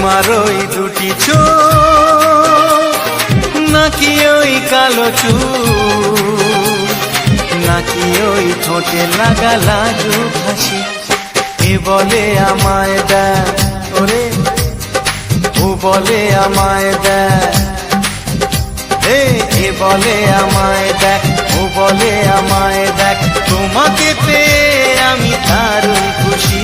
তোমার ওই দুটি চোখ নাকি ওই কালো চুল, নাকি ওই ঠোঁটে লাগা লাজুক হাসি, এ বলে আমায় দেয় ওরে, ও বলে আমায় দেয়, এ বলে আমায় দেখ, ও বলে আমায় দেখ, তোমাকে পেয়ে আমি দারুণ খুশি।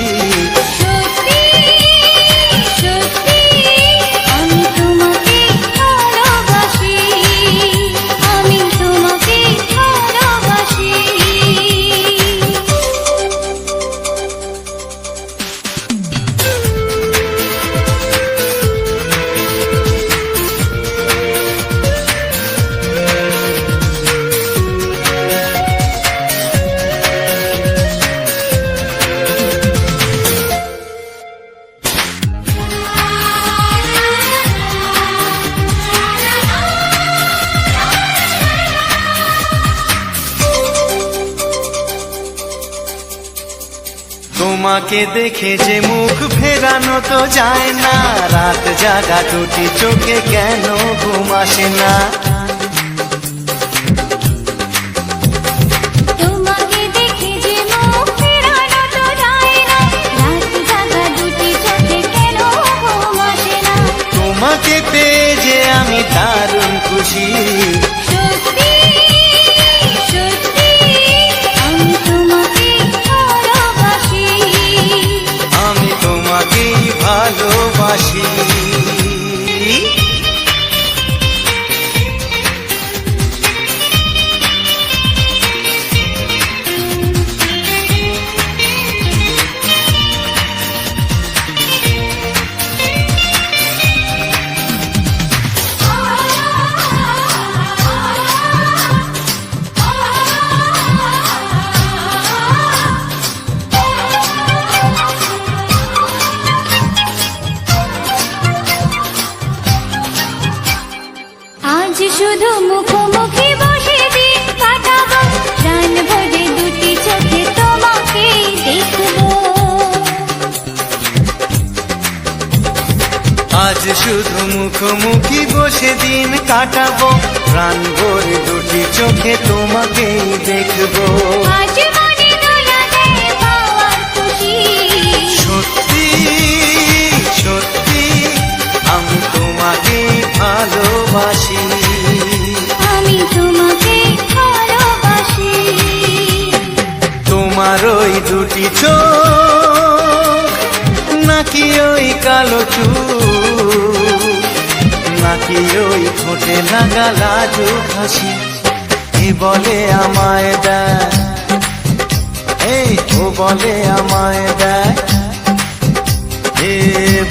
তোমাকে দেখে যে মুখ ফেরানো তো যায় না, রাত জাগা দুটি চোখে কেন ঘুম আসে না। তোমাকে দেখে যে মুখ ফেরানো তো যায় না, রাত জাগা দুটি চোখে কেন ঘুম আসে না। তোমাকে পেয়ে যে আমি দারুণ খুশি। ভালোবাসি। শুধু মুখোমুখি বসে দিন কাটাবো, প্রাণ ভরে দুটি চোখে তোমাকে দেখবো। আজ শুধু মুখোমুখি বসে দিন কাটাবো, প্রাণ ভরে দুটি চোখে তোমাকেই দেখবো। আজ মনে দোলা দেয় পাওয়ার খুশি, সত্যি সত্যি আমি তোমাকেই ভালোবাসি। আমি তোমাকে ভালোবাসি। তোমার ওই দুটি চোখ নাকি ওই কালো চুল, নাকি ওই ঠোঁটে লাগা লাজুক হাসি, এ বলে আমায় দেয়, ও বলে আমায় দেয়, এ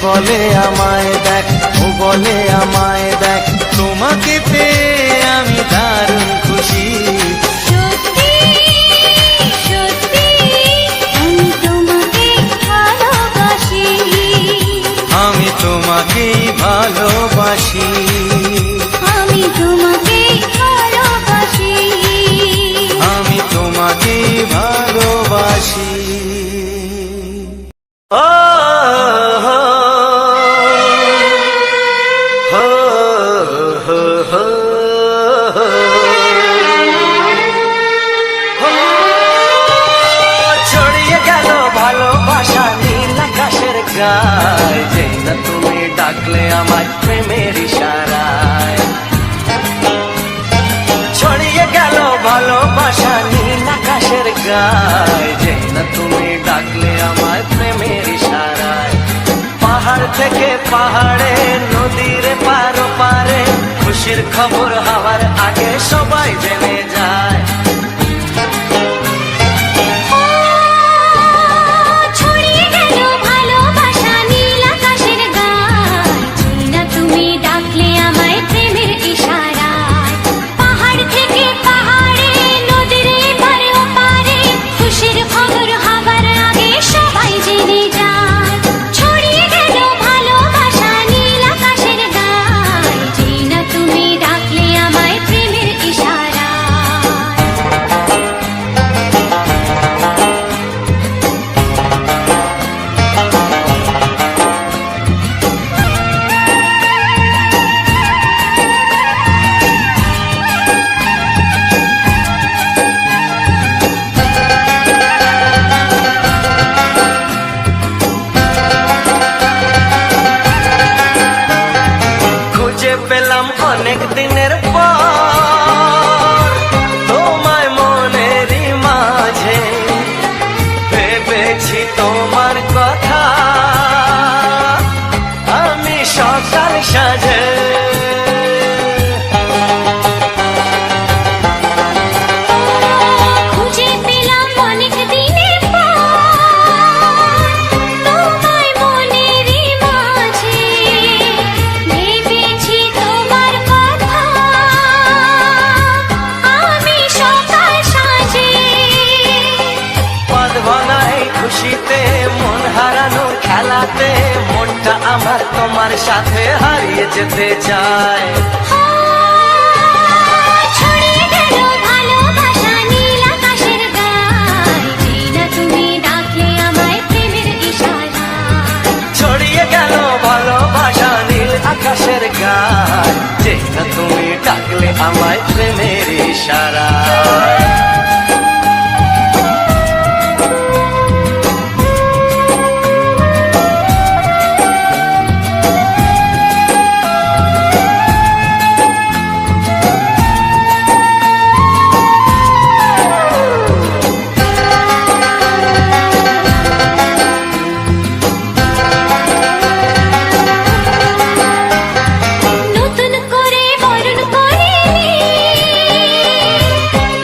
বলে আমায় দেখ, ও বলে আমায় দেখ, তোমাকে পেয়ে আমি দারুণ খুশি। সত্যি সত্যি আমি তোমাকে ভালোবাসি। আমি তোমাকেই ভালোবাসি। আমি তোমাকে ভালোবাসি। আমি তোমাকেই ভালোবাসি। ছড়িয়ে গেল ভালোবাসা নীল আকাশের গায়, যেই না তুমি ডাকলে আমার প্রেমের ইশারায়। ছড়িয়ে গেল ভালোবাসা নীল আকাশের গায়, যেই না তুমি ডাকলে আমার প্রেমের ইশারায়। পাহাড় থেকে পাহাড়ে, নদীর পারো পারে, খুশির খবর হওয়ার আগে সবাই জেনে যায়। ছড়িয়ে গেল ভালোবাসা নীল আকাশের গায়, যেই না তুমি ডাকলে আমায় প্রেমের ইশারায়। পাহাড় থেকে পাহাড়ে, নদীর পারে ওপারে, খুশির খবর হবার আগে সবাই জেনে যায়। ছড়িয়ে গেল ভালোবাসা নীল আকাশের গায়, যেই না তুমি ডাকলে আমায় প্রেমের ইশারায়। তোমার সাথে হারিয়ে যেতে চায়। ছড়িয়ে গেল ভালোবাসা নীল আকাশের গায়, যেই না তুমি ডাকলে আমায় প্রেমের ইশারায়। ছড়িয়ে গেল ভালোবাসা নীল আকাশের গায়, যেই না তুমি ডাকলে আমায় প্রেমের ইশারায়। নতুন করে বরণ করিনি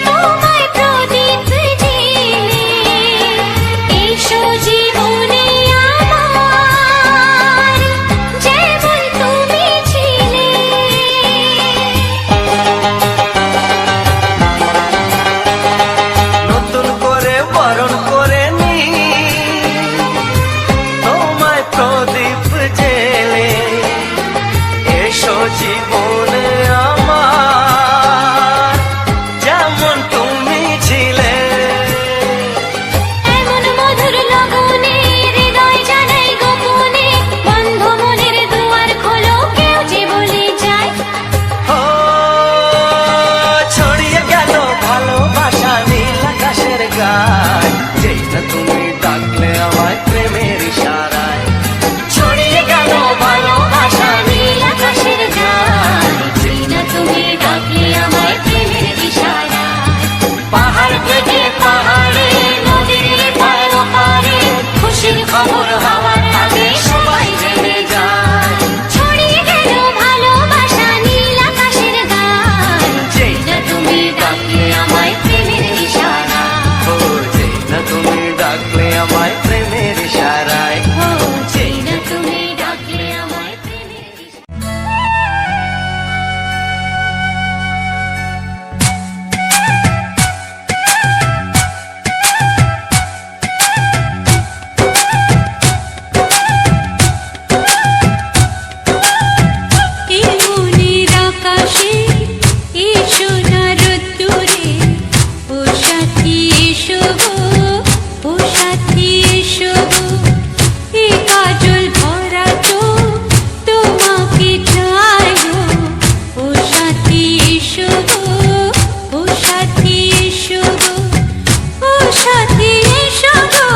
তোমায় প্রদীপ জেলে, এসো জীবনে আমার যেমন তুমি ছিলে। নতুন করে বরণ করে নি তোমায় প্রদীপ জেলে, এসো জীবনে আমার যেমন তুমি ছিলে। এমন মধুর লগনে হৃদয় জানাই গোপনে, বন্ধ মনের দুয়ার খোলো কেউ যে বলে যায়। ও ছড়িয়ে গেল ভালোবাসা নীল আকাশের গায়, যেই না তুমি ডাকলে আমায় প্রেমের ইশারায়। ছড়িয়ে গেল ভালোবাসা নীল আকাশের গায়, যেই না তুমি ডাকলে আমায় প্রেমের ইশারায়। পাহাড় থেকে পাহাড়ে নদীর পার পারে খুশির খবর হওয়ার আগে সবাই জেনে যায়। ছড়িয়ে গেল ভালোবাসা নীল আকাশের গায়, যেই না তুমি ডাকলে আমায় প্রেমের ইশারায়। ও যেই না তুমি ডাকলে আমায় প্রেমের ইশারায়। ও যেই না তুমি ডাকলে আমায় প্রেমের ইশারায়। এই মনের আকাশে এসো না রোদ্দুরে, ও সাথী এসো গো, ও সাথী এসো গো। এ কাজল ভরা চোখ তোমাকে চাই গো, ও সাথী এসো গো, ও সাথী এসো গো। ও সাথী এসো গো,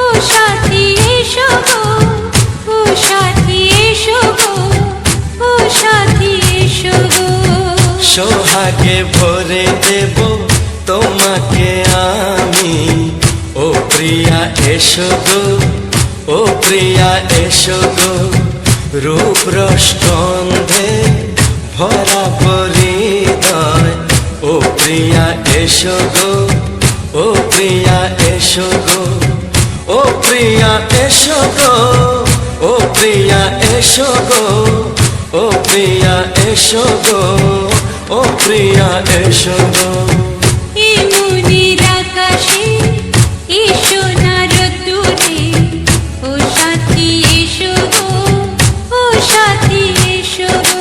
ও সাথী এসো গো, ও সাথী এসো গো, ও সাথী এসো গো। সোহাগে ভরে দেব তোমাকে আমি, ও প্রিয়া এসো গো, ও প্রিয়া এসো গো। রূপ রস গন্ধে ভরা হৃদয়, ও প্রিয়া এসো গো, ও প্রিয়া এসো গো। ও প্রিয়া এসো গো, ও প্রিয়া এসো গো, ও প্রিয়া এসো গো, ও প্রিয়া এসো গো। এই মনের আকাশে এসো না রোদ্দুরে, ও সাথী এসো গো, ও সাথী এসো গো।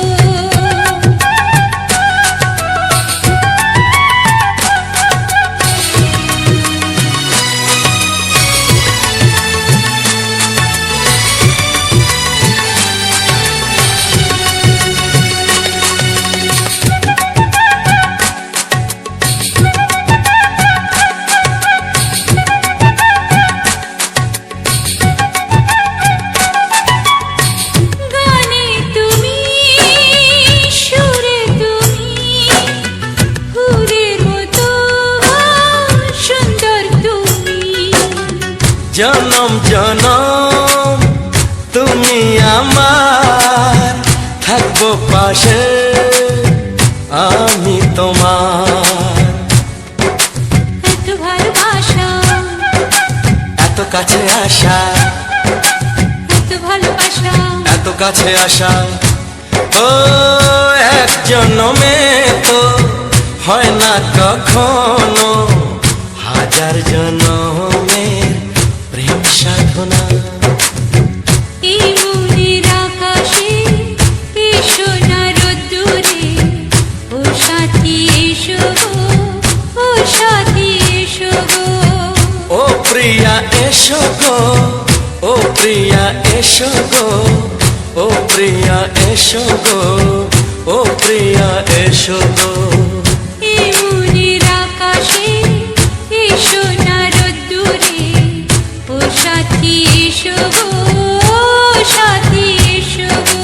গানে তুমি, সুরে তুমি, ফুলের মতো সুন্দর তুমি। জনম জনম তুমি আমার, থাকবো পাশে আমি তোমার। এত ভালোবাসা, এত কাছে আসা, এত ভালোবাসা, এত কাছে আসা, ও এক জন্মে তো হয় না কখনো, হাজার জন্মের প্রেম সাধনা। এই মনের আকাশে এসো গো ও প্রিয়া এসো গো ও প্রিয়া এসো গো ও প্রিয়া এসো গো এই মনের আকাশে এসো না রোদ্দুরে, ও সাথী এসো গো, ও সাথী এসো গো।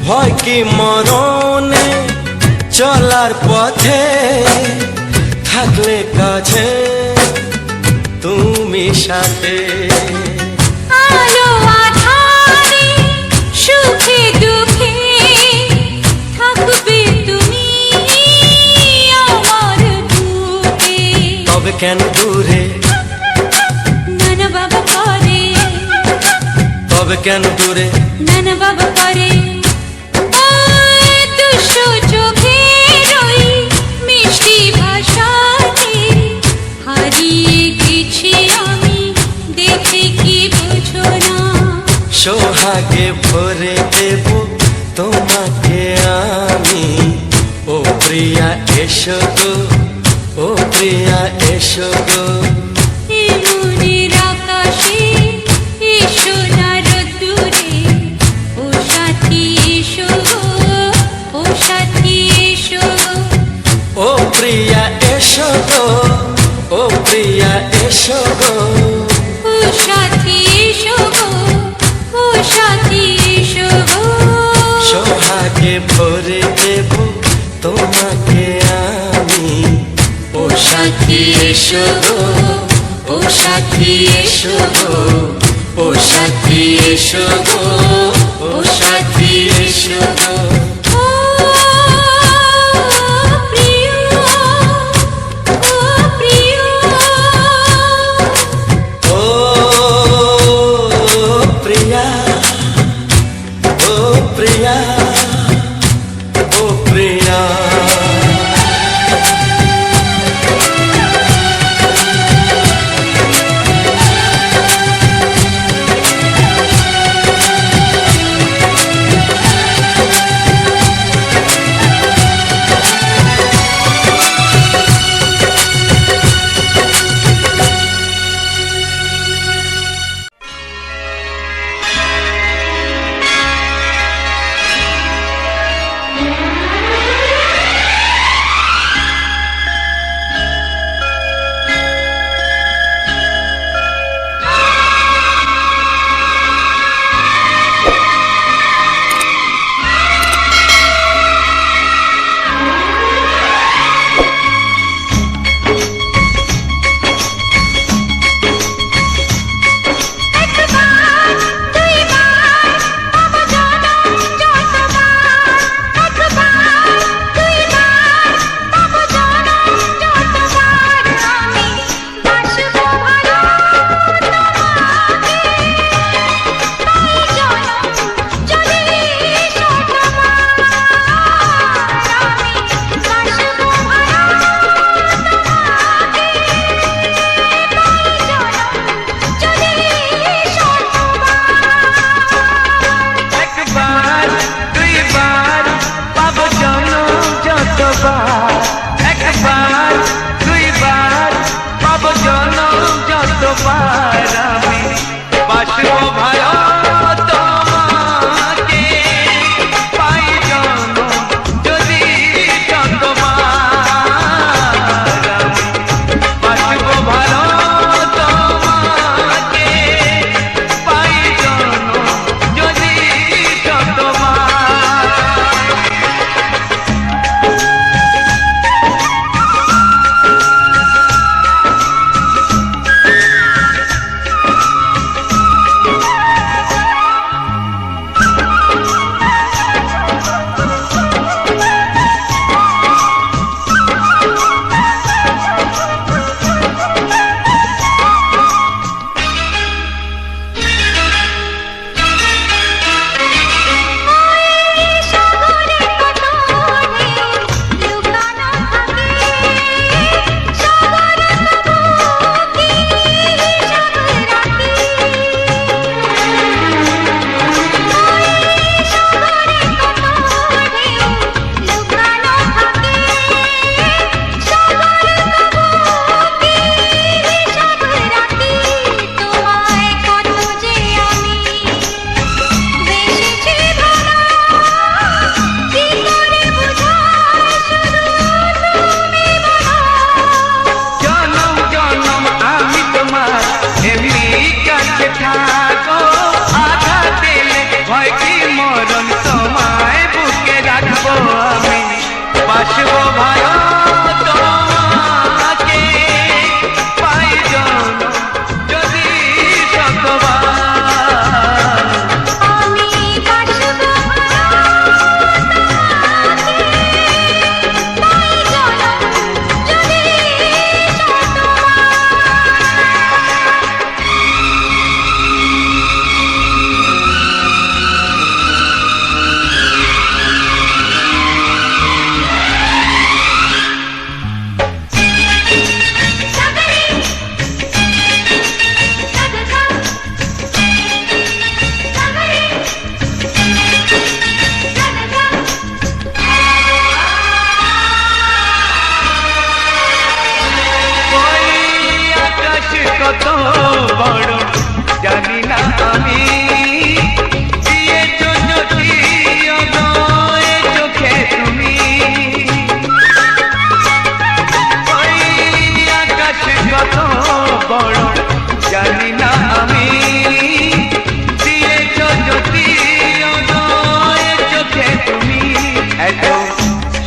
ভয় কি মরণে চলার পথে, থাকলে কাছে তুমি সাথে। আলো আঁধারে সুখে দুঃখে থাকবে তুমি আমার বুকে। তবে কেন দূরে, নানা বাবা করে, তবে কেন দূরে, নানা বাবা করে। ওই দুষ্টু চোখের ওই মিষ্টি ভাষাতে হারিয়ে গেছি আমি, দেখে কি বুঝো না। সোহাগে ভরে দেব তোমাকে আমি, ও প্রিয়া এসো গো ও প্রিয়া এসো গো। এই মনের আকাশে এসো না রোদ্দুরে, ও সাথী এসো গো, ও সাথী এসো গো। ও প্রিয়া এসো গো ও প্রিয়া এসো গো। ও সাথী এসো গো, ও সাথী এসো গো। সোহাগে ভরে দেব তোমাকে আমি, ও সাথী এসো গো ও সাথী এসো গো ও সাথী এসো গো ও সাথী এসো গো। ও প্রিয়, ও প্রিয়, ও প্রিয়া ও প্রিয়া ও প্রিয়া।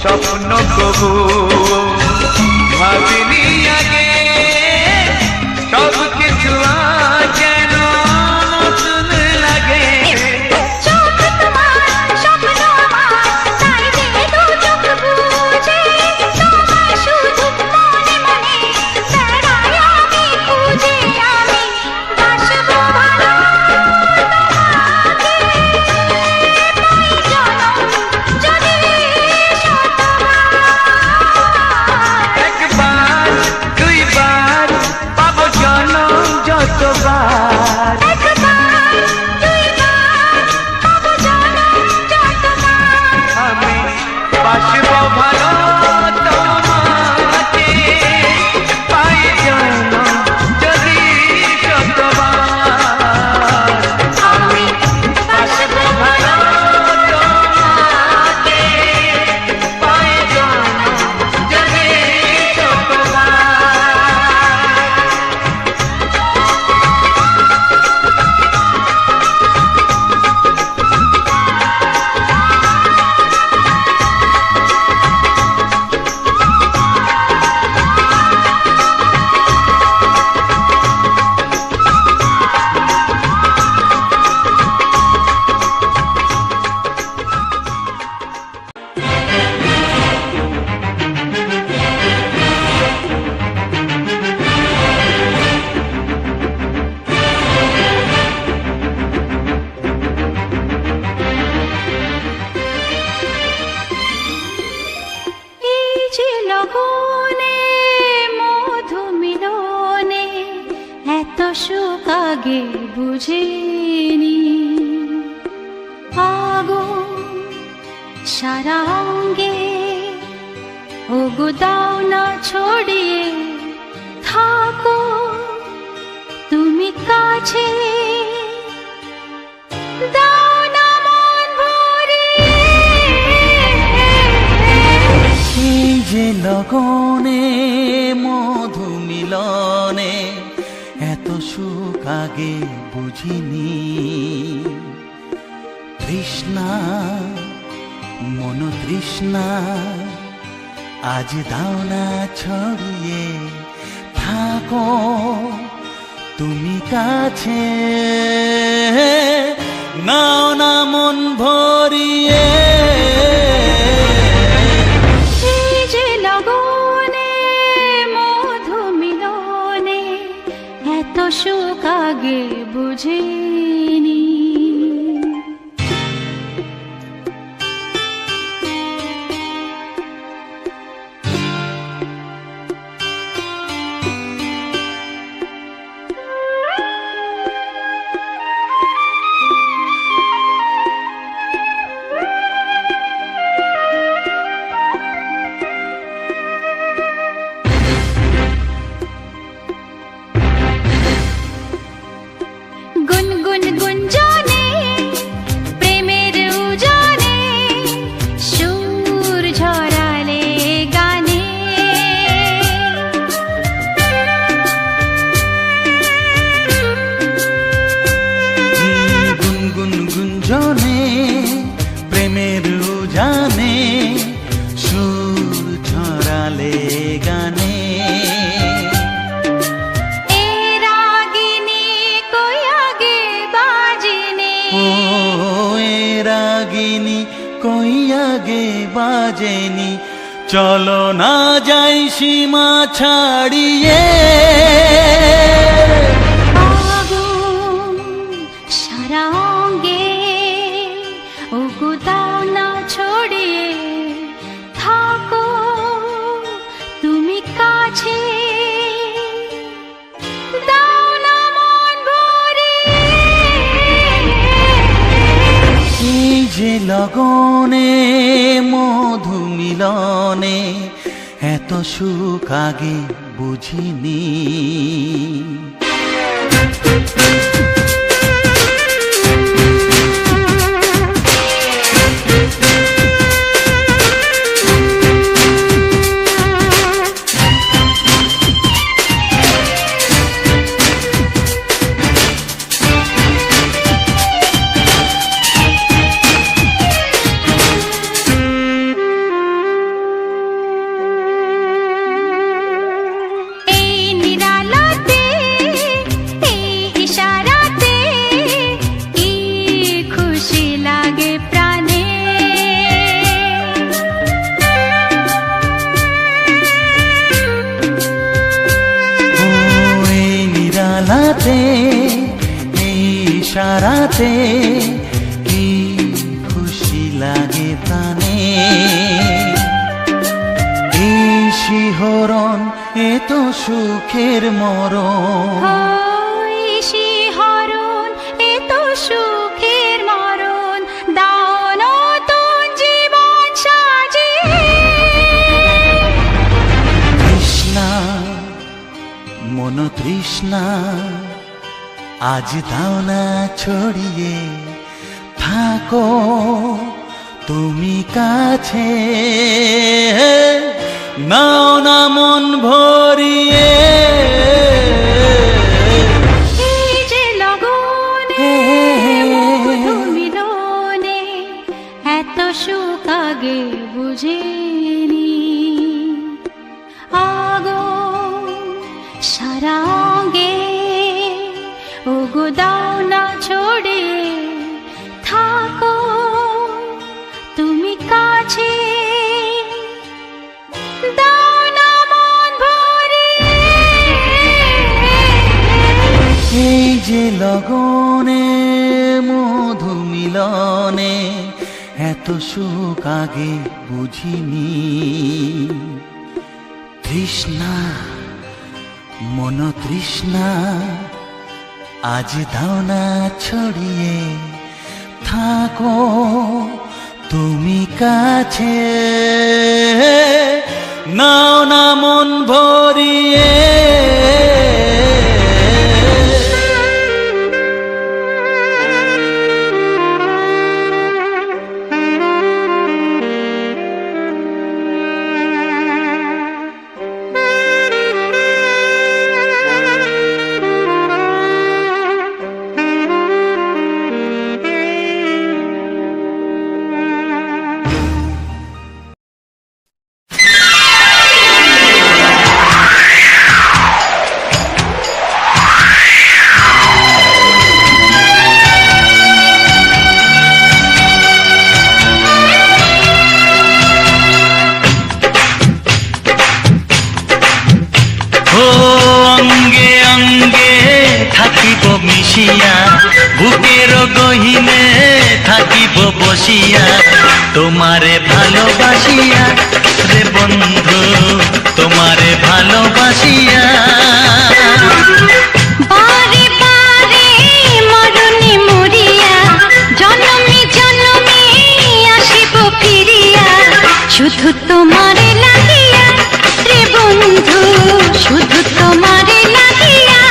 স্বপ্ন কবু ভাবিনি আগে, সব কিছু আজ যেন নতুন লাগে। চোখ তোমার স্বপ্ন আমার, তাই যে দু চোখ বুঝে তোমায় শুধু মনে মনে বেড়াই আমি খুঁজে। আমি বাসবো ভালো তোমাকে, পাই জনম যদি শতবার। একবার দুইবার পাবো জনম যতবার, একবার দুইবার পাবো জনম যতবার। আমি বাসবো ভালো তোমাকে, পাই জনম যদি শতবার। আমি বাসবো ভালো তোমাকে, পাই জনম যদি শতবার। এই যে লগনে মধু মিলনে এত সুখ আগে বুঝিনি। আগুন সারা অঙ্গে ওগো দাও না ছড়িয়ে থাকো তুমি কাছে, দাও না মন ভরিয়ে। এই যে লগনে মধু মিলনে এত সুখ আগে বুঝিনি। তৃষ্ণা মন তৃষ্ণা আজ দাও না ছড়িয়ে থাকো তুমি কাছে, নাও না মন ভরিয়ে। এই যে লগনে মধু মিলনে এত সুখ আগে বুঝিনি। গুনগুন গুঞ্জনে প্রেমের উজানে সুর ঝরালে গানে। গুনগুন গুঞ্জনে প্রেমের উজানে সুর ছড়ালে গানে। এ রাগিনী কই আগে বাজেনি। ও এ রাগিনী কই আগে বাজেনি, চলো না যাই সীমা ছাড়িয়ে। আগুন সারা অঙ্গে ওগো দাও না ছড়িয়ে থাকো তুমি কাছে, দাও না মন ভরিয়ে। এই যে লগনে মধু মিলনে এত সুখ আগে বুঝিনি। রাতে কি খুশি লাগে প্রাণে, এই শিহরণ এ তো সুখের মরণ। ওই শিহরণ এ তো সুখের মরণ, দাও নতুন জীবন সাজিয়ে। তৃষ্ণা মন তৃষ্ণা আজ দাও না ছড়িয়ে, থাকো তুমি কাছে, নাও না মন ভরিয়ে। এই যে লগনে মধু মিলনে, এত সুখ আগে বুঝিনি। আগুন সারা অঙ্গে, ওগো দাও না ছড়িয়ে, থাকো তুমি কাছে, দাও না মন ভরিয়ে। এই যে লগনে মধু মিলনে, এত সুখ আগে বুঝিনি। তৃষ্ণা মন তৃষ্ণা আজ দাও না ছড়িয়ে, থাকো তুমি কাছে, নাও না মন ভরিয়ে। অঙ্গে অঙ্গে থাকিব মিশিয়া, বুকের গহিনে থাকিব বসিয়া, তোমারে ভালোবাসিয়া রে বন্ধু, তোমারে ভালোবাসিয়া। বারে বারে মরণে মরিয়া, জনমে জনমে আসিব ফিরিয়া, শুধু তোমারে লাগিয়া রে বন্ধু, শুধু তোমারে লাগিয়া।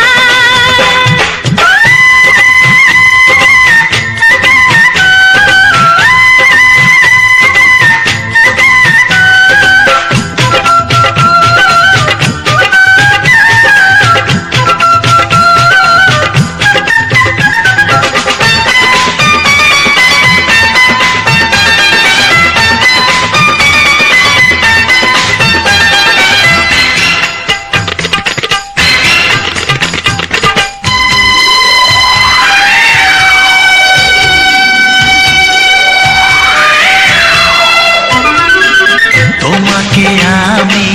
তোমাকে আমি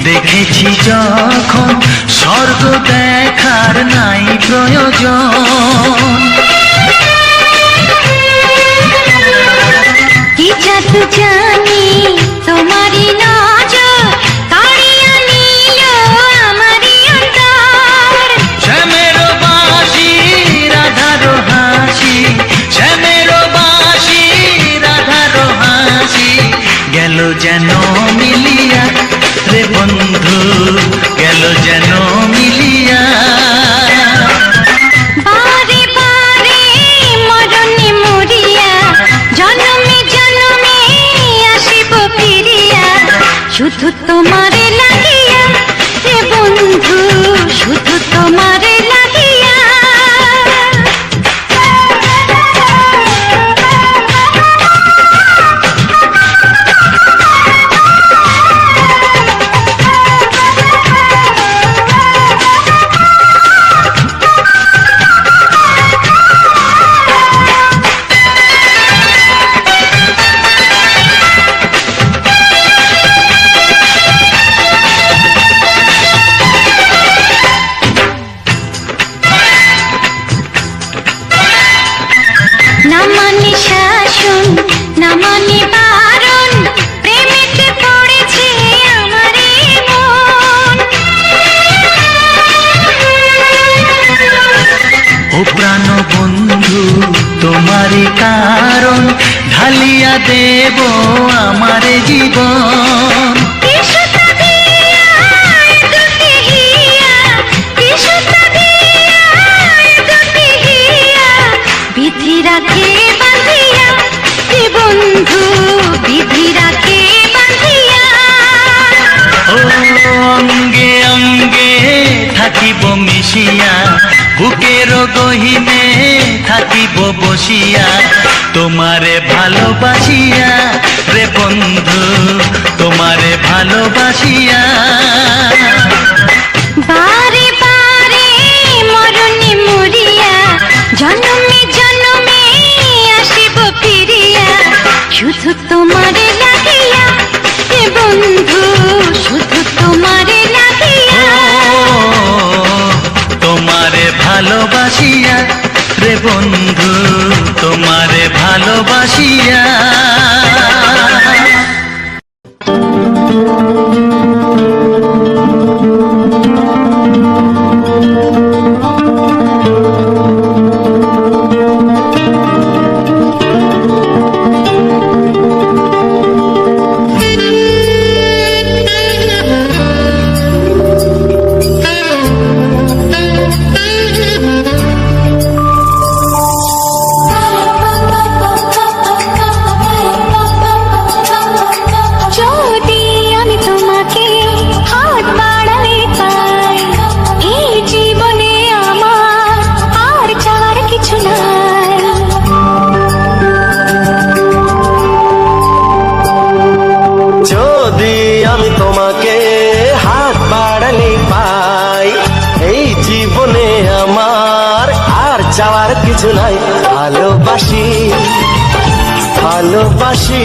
দেখেছি যখন, স্বর্গ দেখার নাই প্রয়োজন। কি জাদু জানি তোমারই নজর, কাড়িয়া নিল আমারই অন্তর। শ্যামের বাঁশি রাধার হাসি, শ্যামের বাঁশি রাধার হাসি, গেল যেন মিলিয়া রে বন্ধু, গেল যেন মিলিয়া। বারে বারে মরণে মরিয়া, জনমে জনমে আসিব ফিরিয়া, শুধু তোমারে লাগিয়া রে বন্ধু, শুধু তোমারে লাগিয়া। মানে শাসন, না মানে বারণ, প্রেমেতে পড়েছে আমার এই মন। ও প্রাণ বন্ধু তোমারই কারণ, ঢালিয়া দেব আমার জীবন। কৃষ্ণতা দিয়া দুটি হিয়া, কৃষ্ণতা দিয়া দুটি হিয়া, বিধি রাখে বাঁধিয়া, এ বন্ধু বিধি রাখে বাঁধিয়া। ও অঙ্গে অঙ্গে থাকিব মিশিয়া, বুকের গহিনে থাকিব বসিয়া, তোমারে ভালোবাসিয়া রে বন্ধু, তোমারে ভালোবাসিয়া। বারে বারে মরণে মরিয়া, জন্মে জন্মে আসিব ফিরিয়া, শুধু তোমারে লাগিয়া, এ বন্ধু শুধু তোমারে লাগিয়া। তোমারে ভালোবাসিয়া রে বন্ধু, তোমারে ভালোবাসিয়া। যদি আমি তোমাকে হাত বাড়ালে পাই, এই জীবনে আমার আর চাওয়ার কিছু নাই। যদি আমি তোমাকে হাত বাড়ালে পাই, এই জীবনে আমার আর চাওয়ার কিছু নাই। ভালোবাসি ভালোবাসি,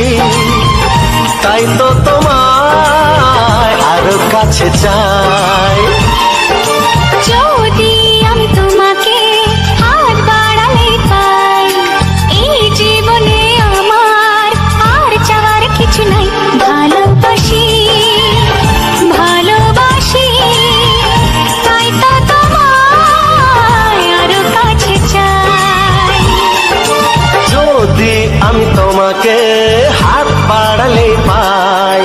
তাই তো তোমায় আরো কাছে চাই। যদি আমি তোমাকে হাত বাড়ালে পাই, এই জীবনে আমার আর চাওয়ার কিছু নাই। ভালোবাসি ভালোবাসি, তাই তো তোমায় আরো কাছে চাই। যদি আমি তোমাকে হাত বাড়ালে পাই,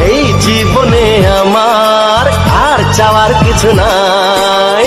এই জীবনে আমার আর চাওয়ার কিছু নাই।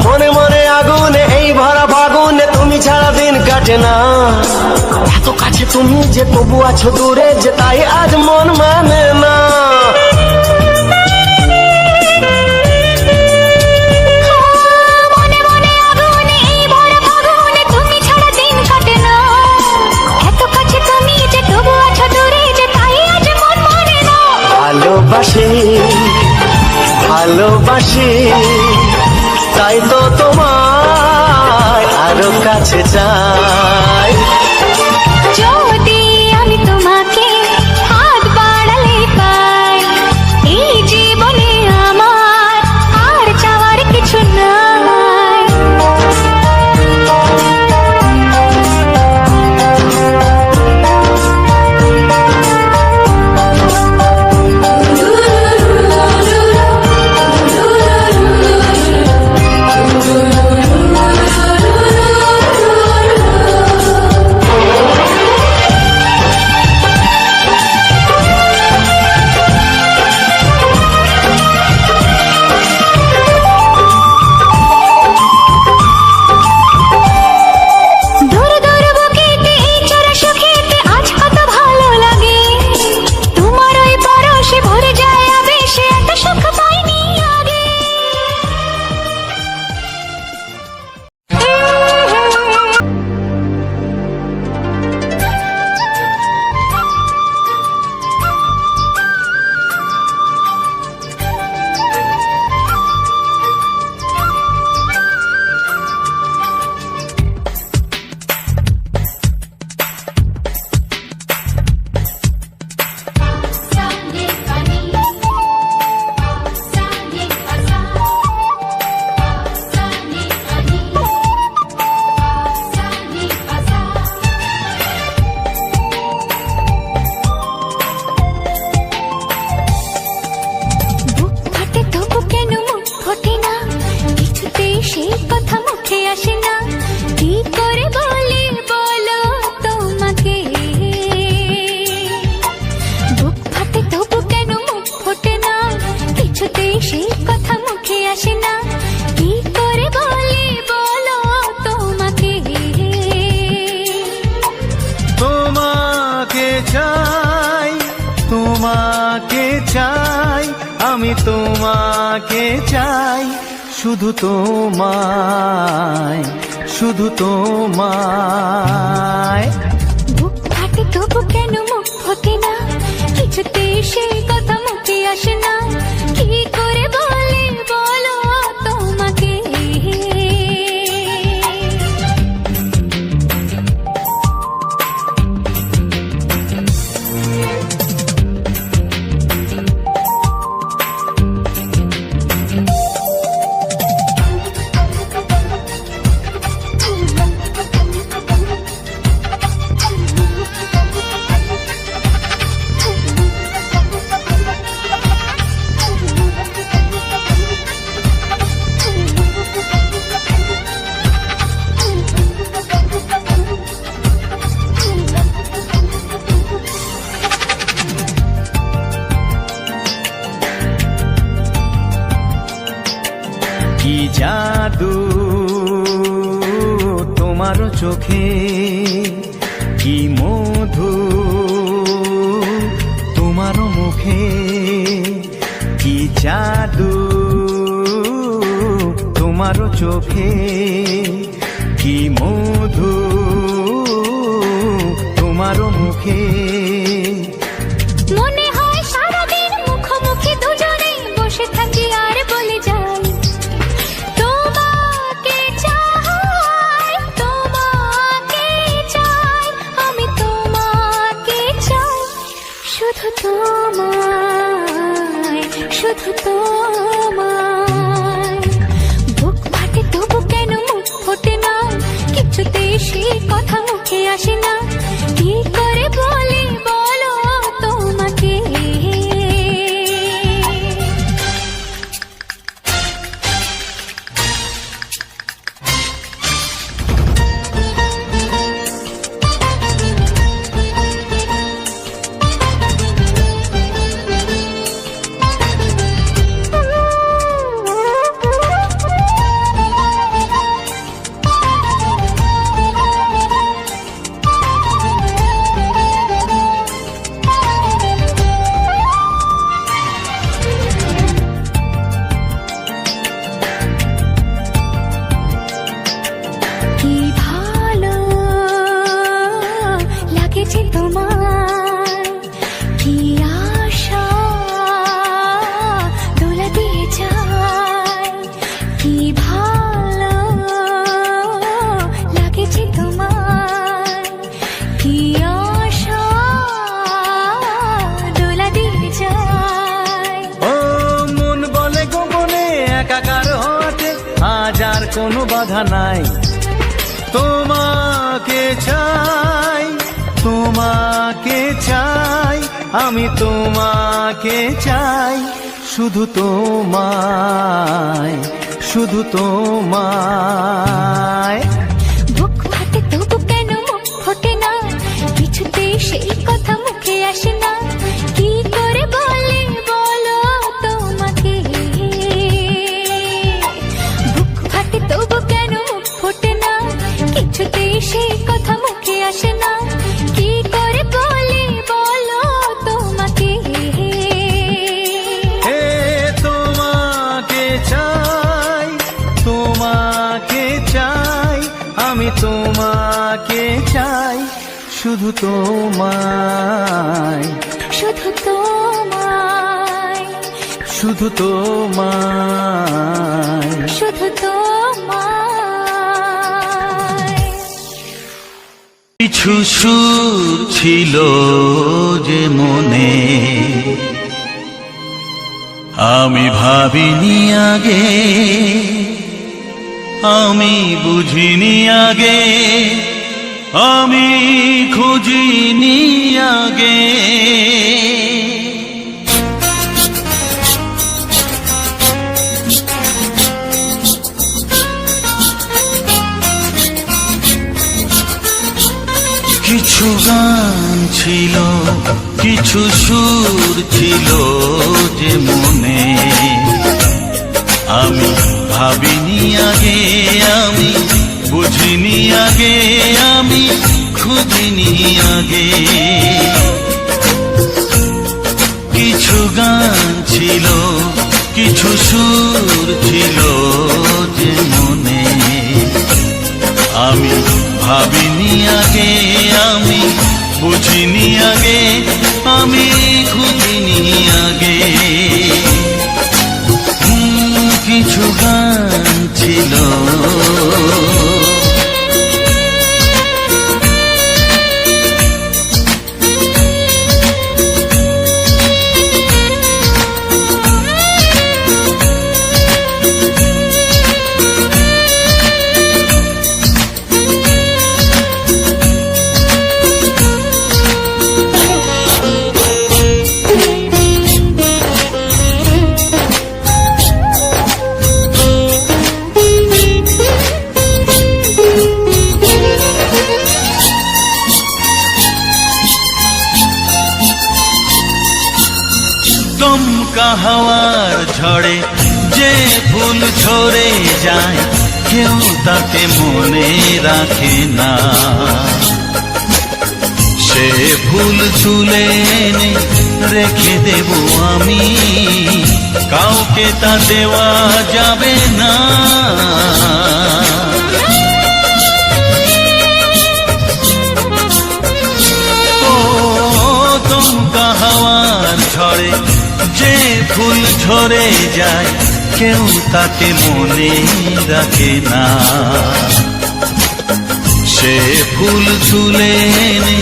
মনে মনে আগুনে এই ভরা ফাগুনে, তুমি ছাড়া দিন কাটে না। এত কাছে তুমি যে তবু আছো দূরে, যে তাই আজ মন মানে না। মনে মনে আগুনে এই ভরা ফাগুনে, তুমি ছাড়া দিন কাটে না। এত কাছে তুমি যে তবু আছো দূরে, যে তাই আজ মন মানে না। ভালোবাসি ভালোবাসি, তাই তো তোমায় আরো কাছে চাই। যদি আমি তোমাকে হাত বাড়ালে পাই, এই জীবনে আমার আর চাওয়ার কিছু নাই। আসে না, কি করে বলি বলো তোমাকে। তোমাকে চাই, তোমাকে চাই, আমি তোমাকে চাই, শুধু তোমায়, শুধু তোমায়। বুক ফাটে তবু কেন মুখ ফোটে না, কিছুতে সেই কথা মুখে আসে না, কি করে বলি বলো তোমাকে। কি জাদু তোমার চোখে, কি মধু তোমার মুখে, কি জাদু তোমার চোখে, কি মধু তোমার মুখে। মনে হয় সারাদিন মুখোমুখি দুজনে বসে থাকি আর বলে যাই, তোমাকে চাই, তোমাকে চাই, আমি তোমাকে চাই, শুধু তোমায়, শুধু তোমায়। বুক ফাটে তবু কেন মুখ ফোটে না, কিছুতে সেই কথা মুখে আসে না, কি করে বলি বলো তোমাকে। কি ভালো লাগেছে তোমার, কি আশা দোলা দিয়ে যায়, কি ভালো লাগেছে তোমার, কি আশা দোলা দিয়ে যায়। ও মন বলে গোপনে একাকার হতে আজ আর কোনো বাধা নাই, তোমাকে চাই, তোমাকে চাই, আমি তোমাকে চাই, শুধু তোমায়, শুধু তোমায়। বুক ফাটে তবু কেন মুখ ফোটে না, কিছুতে সেই কথা মুখে আসে না, কি করে বলি বলো তোমাকে। বুক ফাটে তবু কেন মুখ ফোটে না, কিছুতে সেই কথা মুখে আসে না, কি করে বলি বলো তোমাকে। হে তোমাকে চাই, তোমাকে চাই, আমি তোমাকে চাই, শুধু তোমায়, শুধু তোমায়, শুধু তোমায়। শুধু তোমায়। কিছু সুর ছিল যে মনে, আমি ভাবিনি আগে, আমি বুঝিনি আগে, আমি খুঁজিনি আগে। কিছু গান ছিল, কিছু সুর ছিল যে মনে, আমি ভাবিনি আগে আমি, বুঝিনি আগে আমি, খুঁজিনি আগে। কিছু গান ছিল, কিছু সুর ছিল যে মনে, আমি ভাবিনি আগে আমি, বুঝিনি আগে আমি, খুঁজিনি আগে। কিছু গান ছিল। দমকা হাওয়ার ঝড়ে যে ফুল ঝরে যায়, কেউ তাকে মনে রাখে না। সে ফুল তুলে এনে রেখে দেব আমি, কাউকে তা দেওয়া যাবে না। ও দমকা হাওয়ার ঝড়ে যে ফুল ঝরে যায়, কেউ তাকে মনে রাখে না। সে ফুল তুলে এনে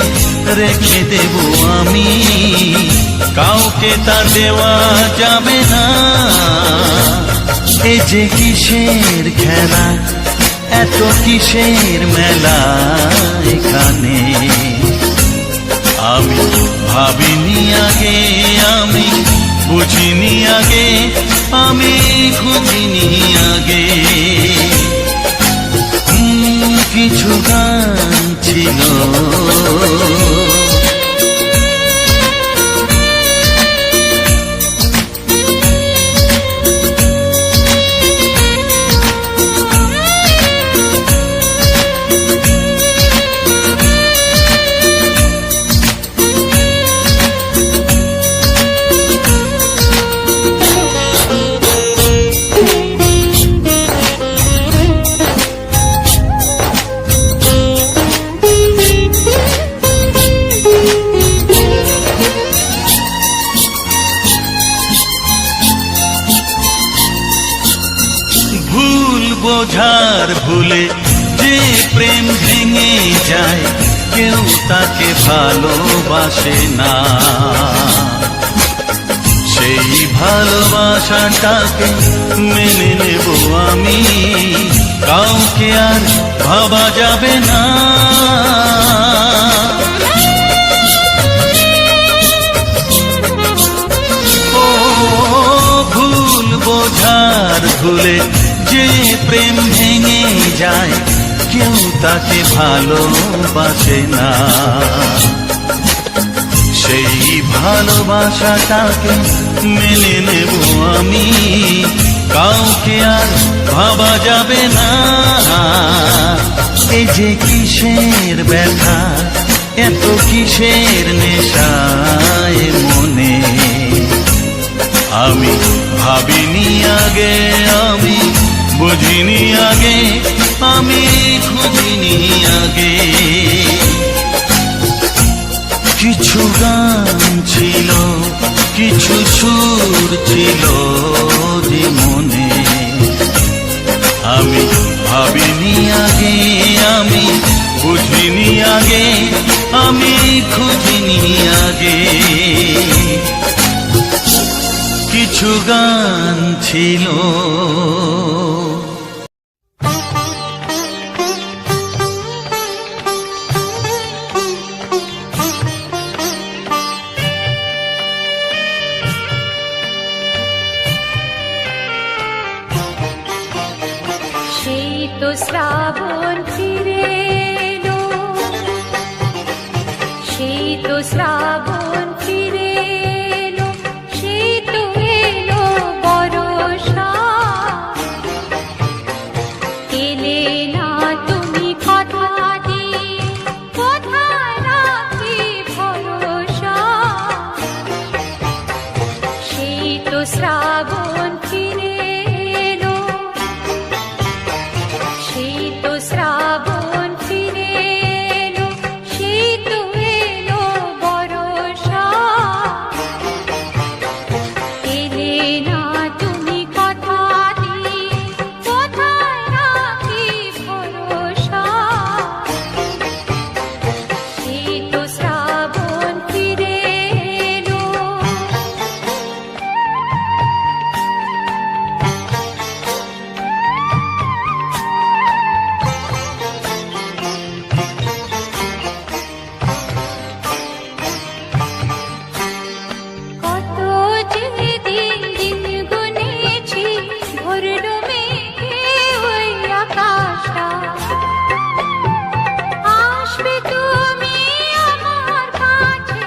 রেখে দেব আমি, কাউকে তা দেওয়া যাবে না। এ যে কিসের খেলা, এত কিসের মেলা এখানে, আমি ভাবিনি আগে আমি, বুঝিনি আগে আমি, খুঁজিনি আগে। কিছু গান ছিল। বোঝার ভুলে যে প্রেম ভেঙে যায়, কেউ তাকে ভালোবাসে না। সেই ভালোবাসাটাকে মেনে নেব আমি, কাউকে আর ভাবা যাবে না। ও ভুল বোঝার ভুলে যে প্রেম ভেঙে যায়, কেউ তাকে ভালোবাসে না। সেই ভালোবাসাটাকে মেনে নেব আমি, কাউকে আর ভাবা যাবে না। এই যে কিসের ব্যথা, এত কিসের নেশায় মনে, আমি ভাবিনি আগে আমি, বুঝিনি আগে আমি, খুঁজিনি আগে। কিছু গান ছিল, কিছু সুর ছিল যে মনে, আমি ভাবিনি আগে আমি, বুঝিনি আগে আমি, খুঁজিনি আগে। কিছু গান ছিল। সেই তো শ্রাবণ ফিরে এলো, সেই তো শ্রাবণ ফিরে এলো, সেই তো এলো বর্ষা। শ্রাবণ ফিরে এলো, সেই তো শ্রাবণ ফিরে এলো, সেই তো এলো বর্ষা। এলে না তুমি কথা দিয়ে, কোথায় রাখি ভরসা। সেই তো শ্রাবণ ফিরে এলো। কত যে দিন দিন গুনেছি, ভরলো মেঘে ওই আকাশটা। আসবে তুমি আমার কাছে,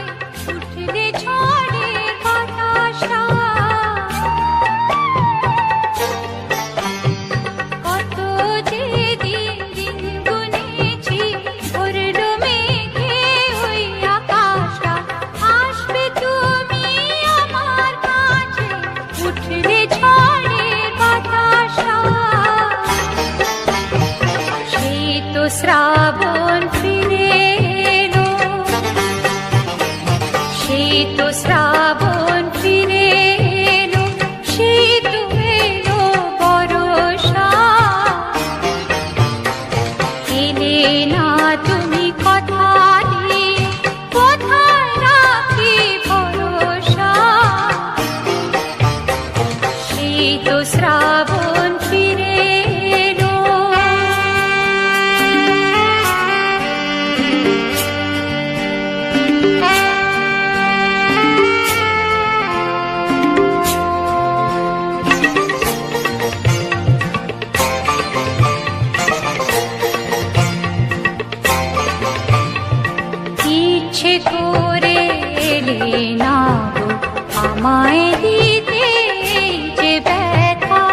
উঠলে ঝড়ের বাতাসটা। কত যে দিন দিন গুনেছি, ভরলো মেঘে ওই আকাশটা। আসবে তুমি আমার কাছে, উঠলে ঝড়ের বাতাসটা। সেই তো শ্রাবণ ফিরে এলো, সেই তো শ্রাবণ ফিরে এলো, সেই তো এলো বর্ষা। এলে না তুমি কথা দিয়ে, কোথায় রাখি ভরসা। সেই তো শ্রাবণ ফিরে এলো। ইচ্ছে করে এলে না গো আমায় দিতে এই যে ব্যথা।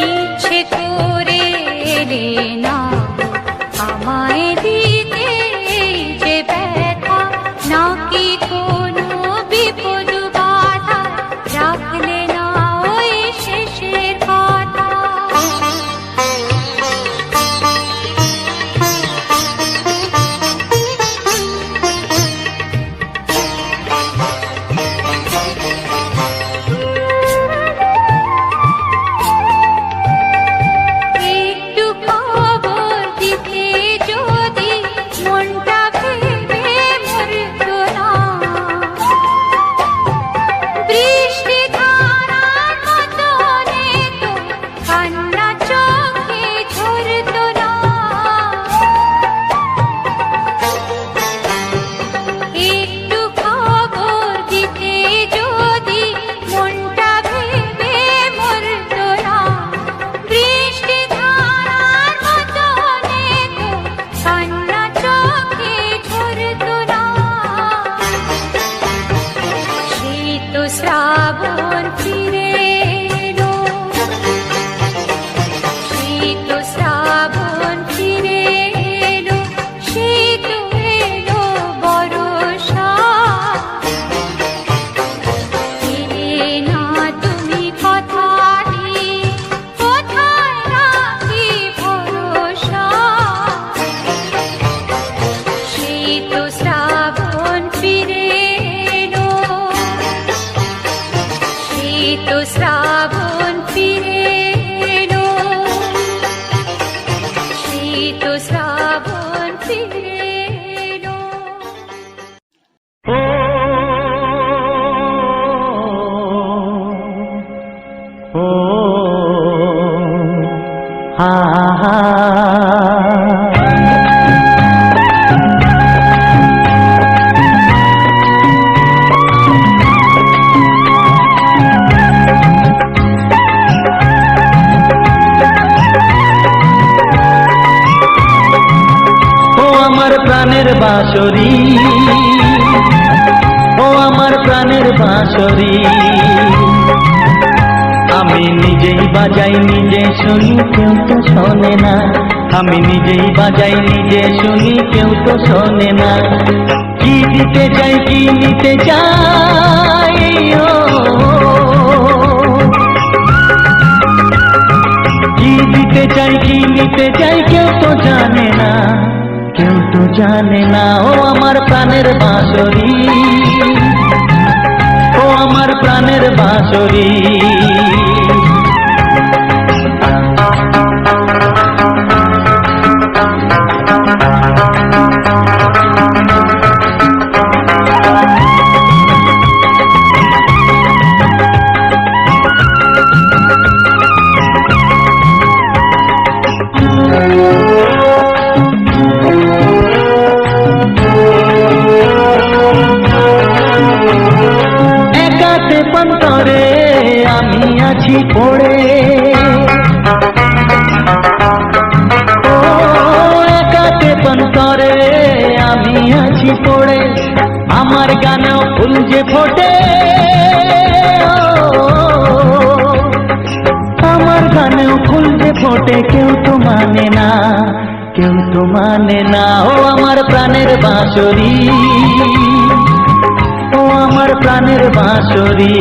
ইচ্ছে করে এলে না গো আমায় দিতে এই যে ব্যথা। নাকি কোনো বিপদ বাধা, রাখলে না ওই শেষের কথা। একটু খবর দিতে যদি মনটা ভেবে মরতো না। বৃষ্টি ধারার মতনে তো কান্না চোখে ঝরতো না। একটু খবর দিতে যদি মনটা ভেবে মরতো না। বৃষ্টি ধারার মতনে তো কান্না চোখে ঝরতো না। সেই তো শ্রাবণ ফিরে এলো, সেই তো শ্রাবণ ফিরে এলো, সেই তো এলো বর্ষা। এলে না তুমি কথা দিয়ে, কোথায় রাখি ভরসা। সেই তো শ্রাবণ ফিরে এলো, সেই তো শ্রাবণ ফিরে এলো, সেই তো শ্রাবণ ফিরে এলো। ও হা হা। ও আমার প্রাণের বাঁশরি, ও আমার প্রাণের বাঁশরি। আমি নিজেই বাজাই নিজে শুনি, কেউ তো শোনে না। আমি নিজেই বাজাই নিজে শুনি, কেউ তো শোনে না। কি দিতে চাই কি নিতে চাই, ও কি দিতে চাই কি নিতে চাই, কেউ তো জানে না, কেউ তো জানে না। ও আমার প্রাণের বাঁশরি, ও আমার প্রাণের বাঁশরি। একাতে পন্তরে আমি আছি পড়ে, ও একাতে পন্তরে আমি আছি পড়ে। আমার গানেও ফুল যে ফোটে, আমার গানেও ফুল যে ফোটে, কেউ তো মানে না, কেউ তো মানে না। ও আমার প্রাণের বাঁশরি, ও আমার প্রাণের বাঁশরি।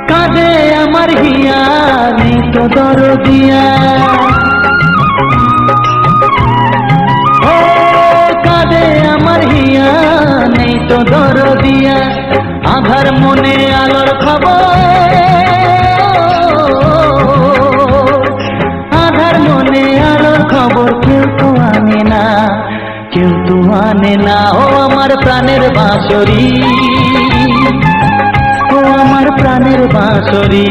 কাঁদে আমার হিয়া নেই তো দরদিয়া, ও কাঁদে আমার হিয়া নেই তো দরদিয়া। আধার মনে আলোর খবর, আধার মনে আলোর খবর, কেউ তো আনে না, কেউ তো আনে না। ও আমার প্রাণের বাঁশরি, ও আমার প্রাণের বাঁশরি।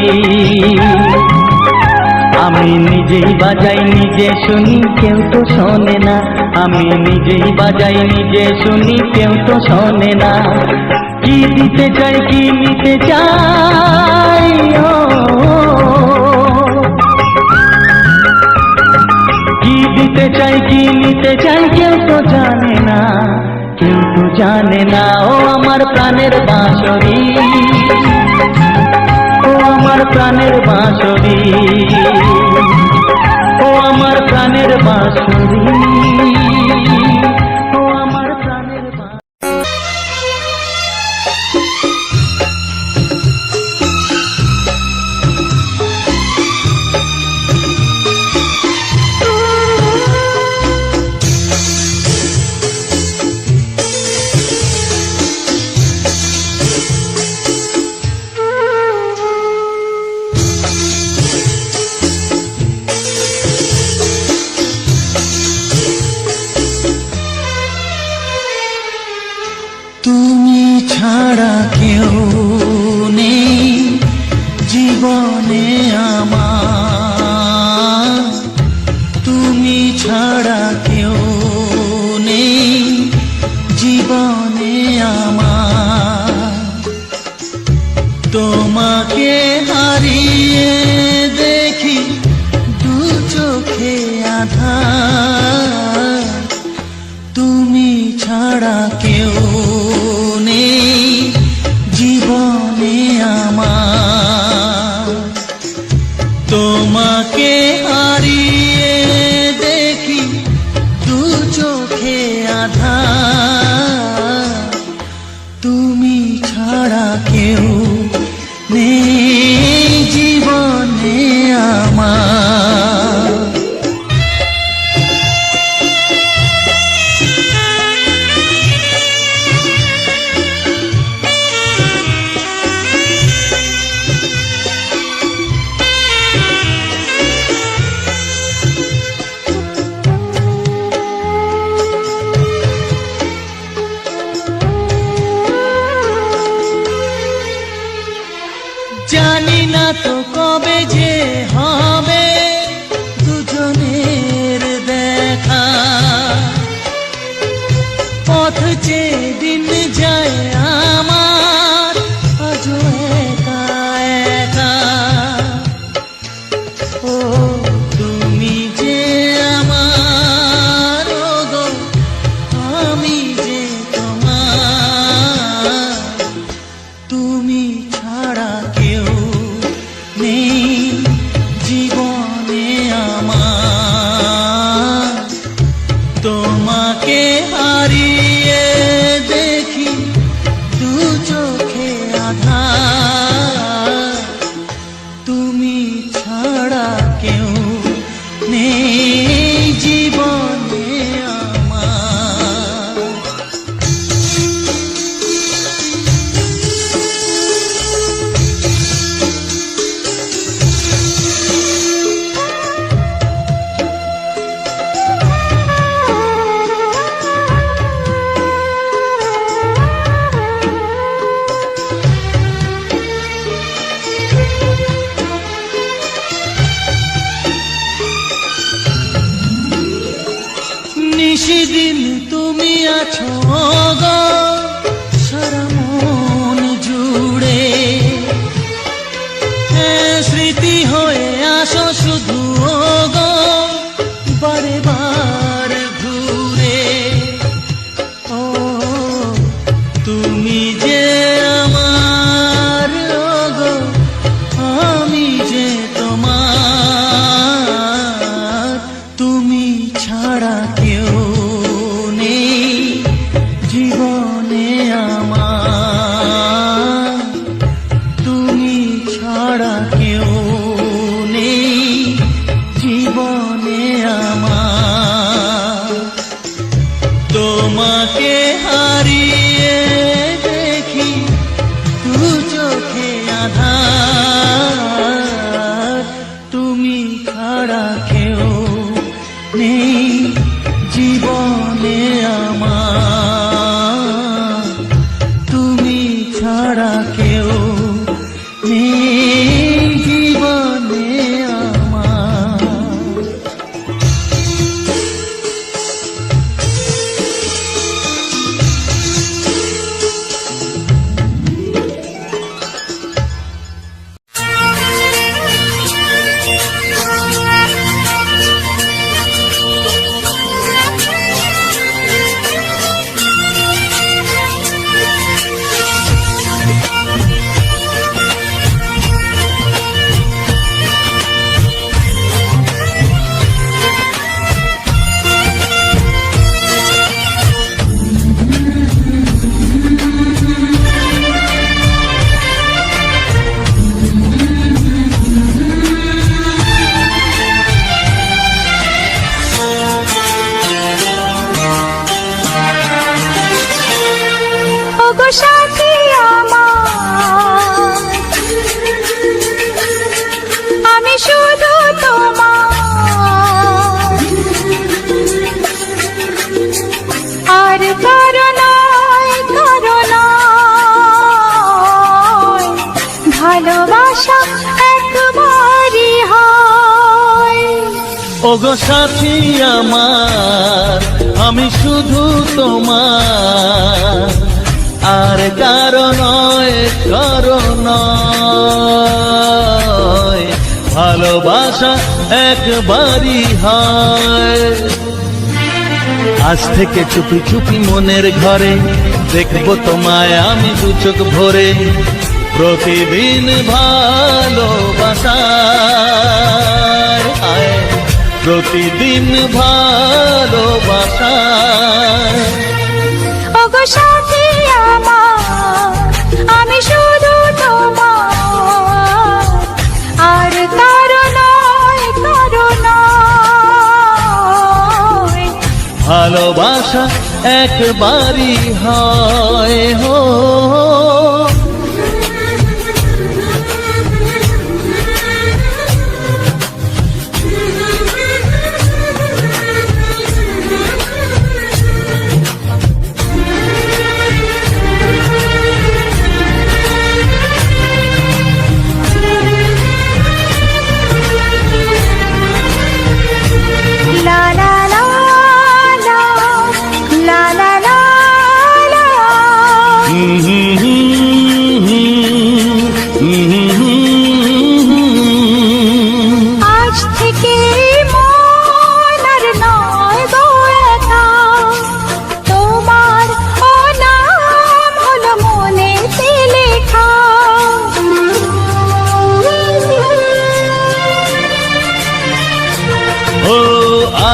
আমি নিজেই বাজাই নিজে শুনি, কেউ তো শোনে না। আমি নিজেই বাজাই নিজে শুনি, কেউ তো শোনে না। কি দিতে চাই কি নিতে চাই, ও কি দিতে চাই কি নিতে চাই, কেউ তো জানে না, কেউ তো জানে না। ও আমার প্রাণের বাঁশরি, ও আমার প্রাণের বাঁশরি, ও আমার প্রাণের বাঁশরি, ও আমার প্রাণের বাঁশরি। তুমি ছাড়া কেউ নেই জীবনে আমার, তুমি ছাড়া কেউ নেই জীবনে আমার। তোমাকে হারিয়ে দেখি দু চোখে আধার, তুমি ছাড়া কেউ নেই জীবনে আমার। তোমাকে হারিয়ে দেখি দু চোখে আধার, তুমি ছাড়া কেউ নেই জীবনে আমার। জানি না তো কবে যে হবে দুজনের দেখা, নিশিদিন তুমি আছো গো সারা মন জুড়ে, স্মৃতি হয়ে আসো শুধু গো বারে বার ঘুরে। ও তুমি যে আমার গো আমি যে তোমার, তুমি ছাড়া কেউ নেই জীবনে আমার, তুমি ছাড়া কেউ নেই জীবনে আমার। তোমাকে হারিয়ে দেখি দু চোখে আধার, তুমি ছাড়া কেউ নেই জীবনে আমার, তুমি ছাড়া কেউ নেই জীবনে আমার। ওগো সাথী আমার, আমি শুধু তোমার, আর কারো নয়, কারো নয়, ভালোবাসা একবারই হয়। ওগো সাথী আমার, আমি শুধু তোমার, আর কারো নয়, কারো নয়, ভালোবাসা একবারই হয়। আজ থেকে চুপি চুপি মনের ঘরে দেখবো তোমায় আমি দু চোখ ভরে, প্রতিদিন ভালোবাসায়, আয় প্রতিদিন ভালোবাসায়। ওগো সাথী আমার, আমি শুধু তোমার, আর কারো নয়, কারো নয়, ভালোবাসা একবারই হয় হো। লা লা লা লা, লা লা লা লা। আজ থেকে মন আর নয় গো একা, তোমার ও নাম হলো মনেতে লেখা। ও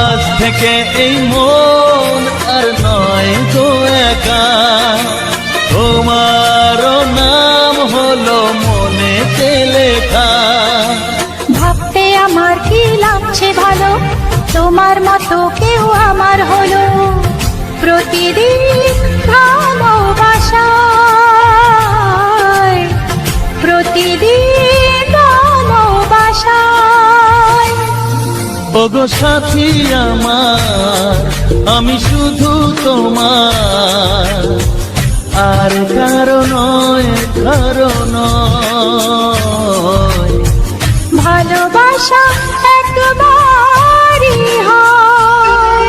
আজ থেকে এই মন আর নয় গো একা, তোমার নাম হলো মনেতে লেখা। ভাবতে আমার কি লাগছে ভালো, তোমার মতো কেউ আমার হলো, প্রতিদিন ভালোবাসায়, প্রতিদিন ভালোবাসায়। ওগো সাথী আমার, আমি শুধু তোমার, আর কারো নয়, কারো নয়, ভালোবাসা একবারই হয়।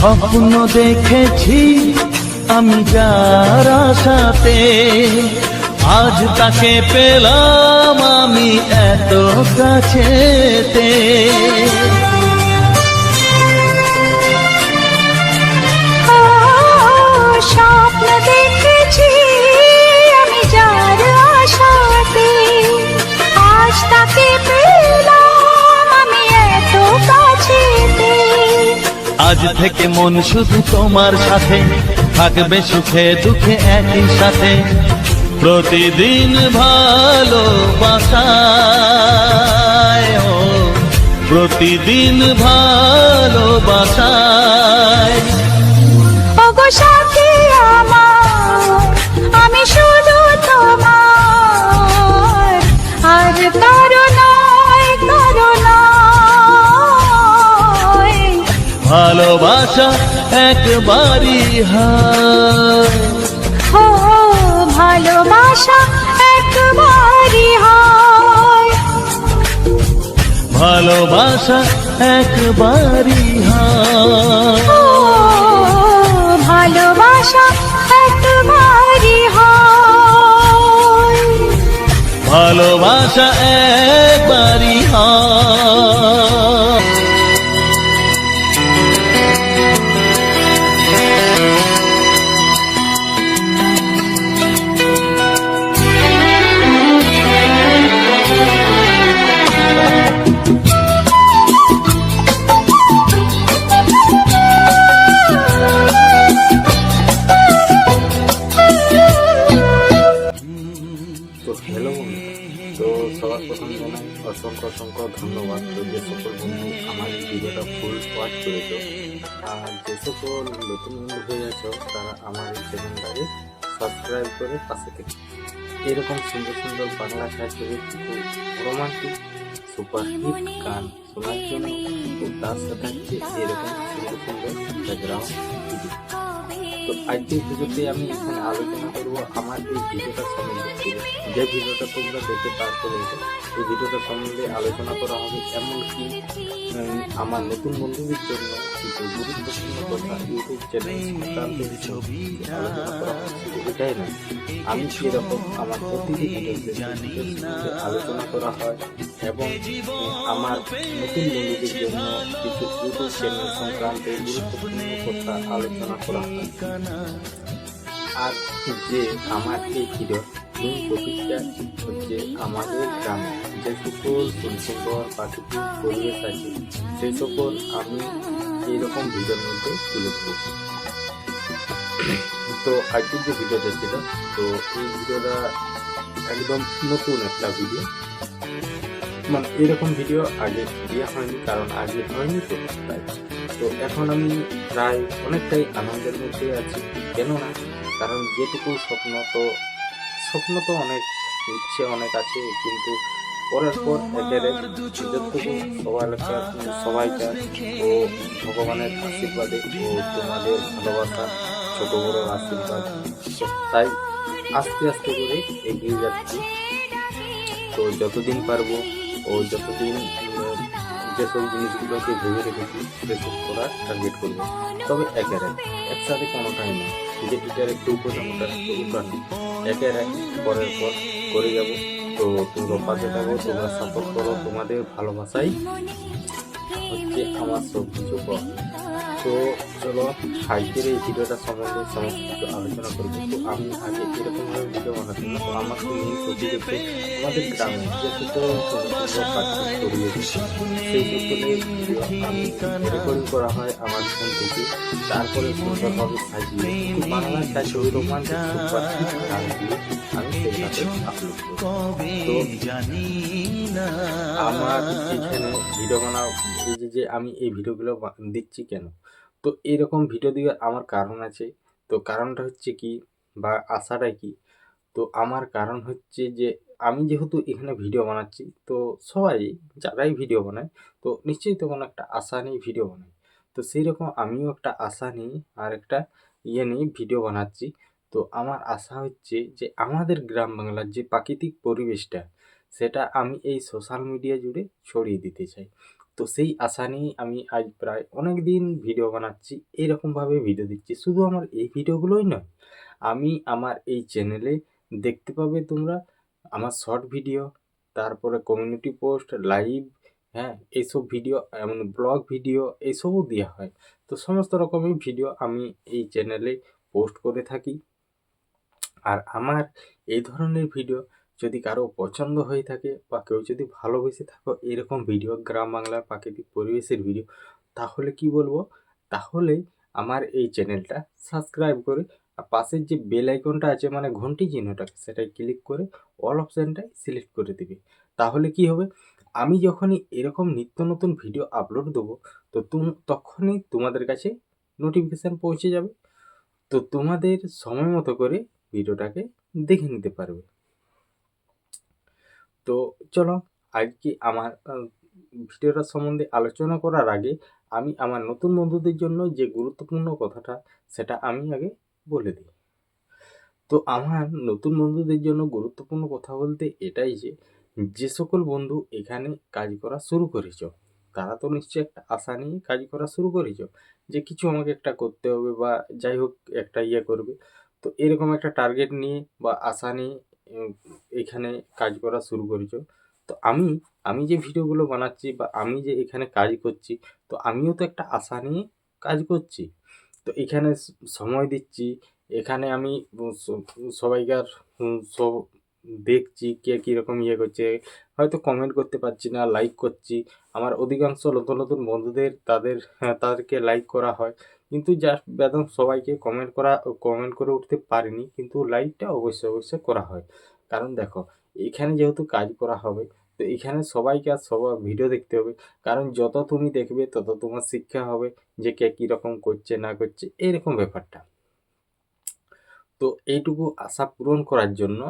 স্বপ্ন দেখেছি আমি যার আশাতে, আজ তাকে পেলাম আমি এত কাছেতে। স্বপ্ন দেখেছি আমি যার আশাতে, আজ তাকে পেলাম আমি এত কাছেতে। আজ থেকে মন শুধু তোমার সাথে, থাকবে সুখে দুঃখে একই সাথে, প্রতিদিন ভালোবাসায়, ও প্রতিদিন ভালোবাসায়। ওগো সাথী আমার, আমি শুধু তোমার, আর কারো নয়, কারো নয়। ভালোবাসা একবারই হয়, ও ভালোবাসা একবারই হয়। ভালোবাসা একবারই হয়। ও ভালোবাসা একবারই হয়। ভালোবাসা একবারই হয়। তো হ্যালো বন্ধু, তো সবার প্রথম জানাই অসংখ্য অসংখ্য ধন্যবাদ। তো যে সকল বন্ধু আমার এই ভিডিওটা ফুল ওয়াচ করেছো, আর যে সকল নতুন বন্ধু হয়ে আছো তারা আমার এই চ্যানেলটাকে সাবস্ক্রাইব করে পাশে থেকে এরকম সুন্দর সুন্দর বাংলা সাহিত্যের কিছু রোমান্টিক সুপারহিট গান শোনার জন্য, ও তার সাথে হচ্ছে এরকম সুন্দর সুন্দর ব্যাকগ্রাউন্ড ভিডিও। তো আজকের ভিডিওতে আমি এখানে আলোচনা করব আমার এই ভিডিওটা সম্বন্ধে। যে ভিডিওটা তোমরা দেখতে পারছো, এই ভিডিওটা সম্বন্ধে আলোচনা করা হবে, এমনকি আমার নতুন বন্ধুদের জন্য কিছু গুরুত্বপূর্ণ কথা ইউটিউব চ্যানেল সংক্রান্ত আলোচনা করা হচ্ছে। এটাই না, আমি এরকম আমার প্রতিটি ভিডিওতে আলোচনা করা হয়, এবং আমার নতুন বন্ধুদের জন্য কিছু ইউটিউব চ্যানেল সংক্রান্ত গুরুত্বপূর্ণ কথা আলোচনা করা হয়। আর যে আমার এই ভিডিওর মেন টপিকটা হচ্ছে আমাদের গ্রামে যে সকল সুন্দর প্রাকৃতিক পরিবেশ আছে, সেই সকল আমি এইরকম ভিডিওর মধ্যে তুলে ধরব। তো আজকের যে ভিডিওটা ছিল, তো এই ভিডিওটা একদম নতুন একটা ভিডিও, মানে এরকম ভিডিও আগে দেওয়া হয়নি, কারণ আগে হয়নি তো তাই। তো এখন আমি প্রায় অনেকটাই আনন্দের মধ্যে আছি, কেননা কারণ যেটুকু স্বপ্ন তো অনেক, ইচ্ছে অনেক আছে, কিন্তু পরের পর একের যতটুকু সবাইটা ও ভগবানের আশীর্বাদে ও তোমাদের ভালোবাসা, ছোট বড় আশীর্বাদ, তো তাই আস্তে আস্তে করে এগিয়ে যাচ্ছি। তো যতদিন পারবো ও যতদিন যেসব জিনিসগুলোকে ভেবে রেখেছি সেসব করার টার্গেট করবো, তবে একের একসাথে কোনোটাই না, যে এটার একটু উপরে ওটার একটু উপর নেই, একের এক পরের পর করে যাবো। তো তোমরা পাশে থাকো, তোমরা সাপোর্ট করো, তোমাদের ভালোবাসাই হচ্ছে আমার সব কিছু কর। তো চলো আজকের এই ভিডিওটা সম্বন্ধে সমস্ত কিছু আলোচনা করবো। তো আমি আগে এরকমভাবে ভিডিও বানাচ্ছি না, তো আমার তো মেন টপিক হচ্ছে আমাদের গ্রামে যে সকল ছড়িয়েছে সেই সকলের ভিডিও আমি রেকর্ডিং করা হয় আমার ফোন থেকে, তারপরে সুন্দরভাবে সাজিয়ে একটু বাংলা সাহিত্য রোমান্টিক সুপারহিট গান দিয়ে আমি সেটাতে আপলোড করি। তো আমার এখানে ভিডিও বানাও, এই যে আমি এই ভিডিওগুলো দিচ্ছি কেন, তো এরকম ভিডিও দিয়ে আমার কারণ আছে। তো কারণটা হচ্ছে কি, বা আশাটা কি, তো আমার কারণ হচ্ছে যে আমি যেহেতু এখানে ভিডিও বানাচ্ছি, তো সবাই যারাই ভিডিও বানায় তো নিশ্চয়ই তো কোনো একটা আশা নিয়ে ভিডিও বানায়। তো সেই রকম আমিও একটা আশা নিয়ে আর একটা নিয়ে ভিডিও বানাচ্ছি। তো আমার আশা হচ্ছে যে আমাদের গ্রাম বাংলার যে প্রাকৃতিক পরিবেশটা, সেটা আমি এই সোশ্যাল মিডিয়া জুড়ে ছড়িয়ে দিতে চাই। তো তো সেই আশা নিয়েই আমি আজ প্রায় অনেক দিন ভিডিও বানাচ্ছি, এইরকমভাবে ভিডিও দিচ্ছি। শুধু আমার এই ভিডিওগুলোই নয়, আমি আমার এই চ্যানেলে দেখতে পাবে তোমরা আমার শর্ট ভিডিও, তারপরে কমিউনিটি পোস্ট, লাইভ, হ্যাঁ, এইসব ভিডিও, এমন ব্লগ ভিডিও এইসবও দেওয়া হয়। তো সমস্ত রকমের ভিডিও আমি এই চ্যানেলে পোস্ট করে থাকি। আর আমার এই ধরনের ভিডিও যদি কারো পছন্দ হয়ে থাকে বা কেউ যদি ভালোবেসে থাকো এরকম ভিডিও, গ্রাম বাংলার প্রাকৃতিক পরিবেশের ভিডিও, তাহলে কি বলবো, তাহলে আমার এই চ্যানেলটা সাবস্ক্রাইব করে আর পাশের যে বেল আইকনটা আছে মানে ঘন্টি চিহ্নটা, সেটাই ক্লিক করে অল অপশানটাই সিলেক্ট করে দিবে। তাহলে কি হবে, আমি যখনই এরকম নিত্য নতুন ভিডিও আপলোড দেবো তো তখনই তোমাদের কাছে নোটিফিকেশান পৌঁছে যাবে। তো তোমাদের সময় মতো করে ভিডিওটাকে দেখে নিতে পারবে। তো চলো আজকে আমার ভিডিওটা সম্বন্ধে আলোচনা করার আগে আমি আমার নতুন বন্ধুদের জন্য যে গুরুত্বপূর্ণ কথাটা সেটা আমি আগে বলে দিই। তো আমার নতুন বন্ধুদের জন্য গুরুত্বপূর্ণ কথা বলতে এটাই যে সকল বন্ধু এখানে কাজ করা শুরু করেছ, তারা তো নিশ্চয়ই একটা আশা নিয়ে কাজ করা শুরু করেছ যে কিছু আমাকে একটা করতে হবে বা যাই হোক একটা করবে। তো এরকম একটা টার্গেট নিয়ে বা আশা নিয়ে এখানে কাজ করা শুরু করেছ। তো আমি যে ভিডিওগুলো বানাচ্ছি বা আমি যে এখানে কাজ করছি, তো আমিও তো একটা আশা নিয়ে কাজ করছি। তো এখানে সময় দিচ্ছি, এখানে আমি সবাইকার সব দেখছি কে কীরকম করছে, হয়তো কমেন্ট করতে পারছি না, লাইক করছি। আমার অধিকাংশ নতুন নতুন বন্ধুদের তাদেরকে লাইক করা হয়, কিন্তু জাস্ট বেদম সবাইকে কমেন্ট করে উঠতে পারিনি, কিন্তু লাইকটা অবশ্যই করা হয়। কারণ দেখো, এখানে যেহেতু কাজ করা হবে তো এখানে সবাইকে আর সবার ভিডিও দেখতে হবে। কারণ যত তুমি দেখবে তত তোমার শিক্ষা হবে যে কে কীরকম করছে না করছে, এইরকম ব্যাপারটা। তো এইটুকু আশা পূরণ করার জন্য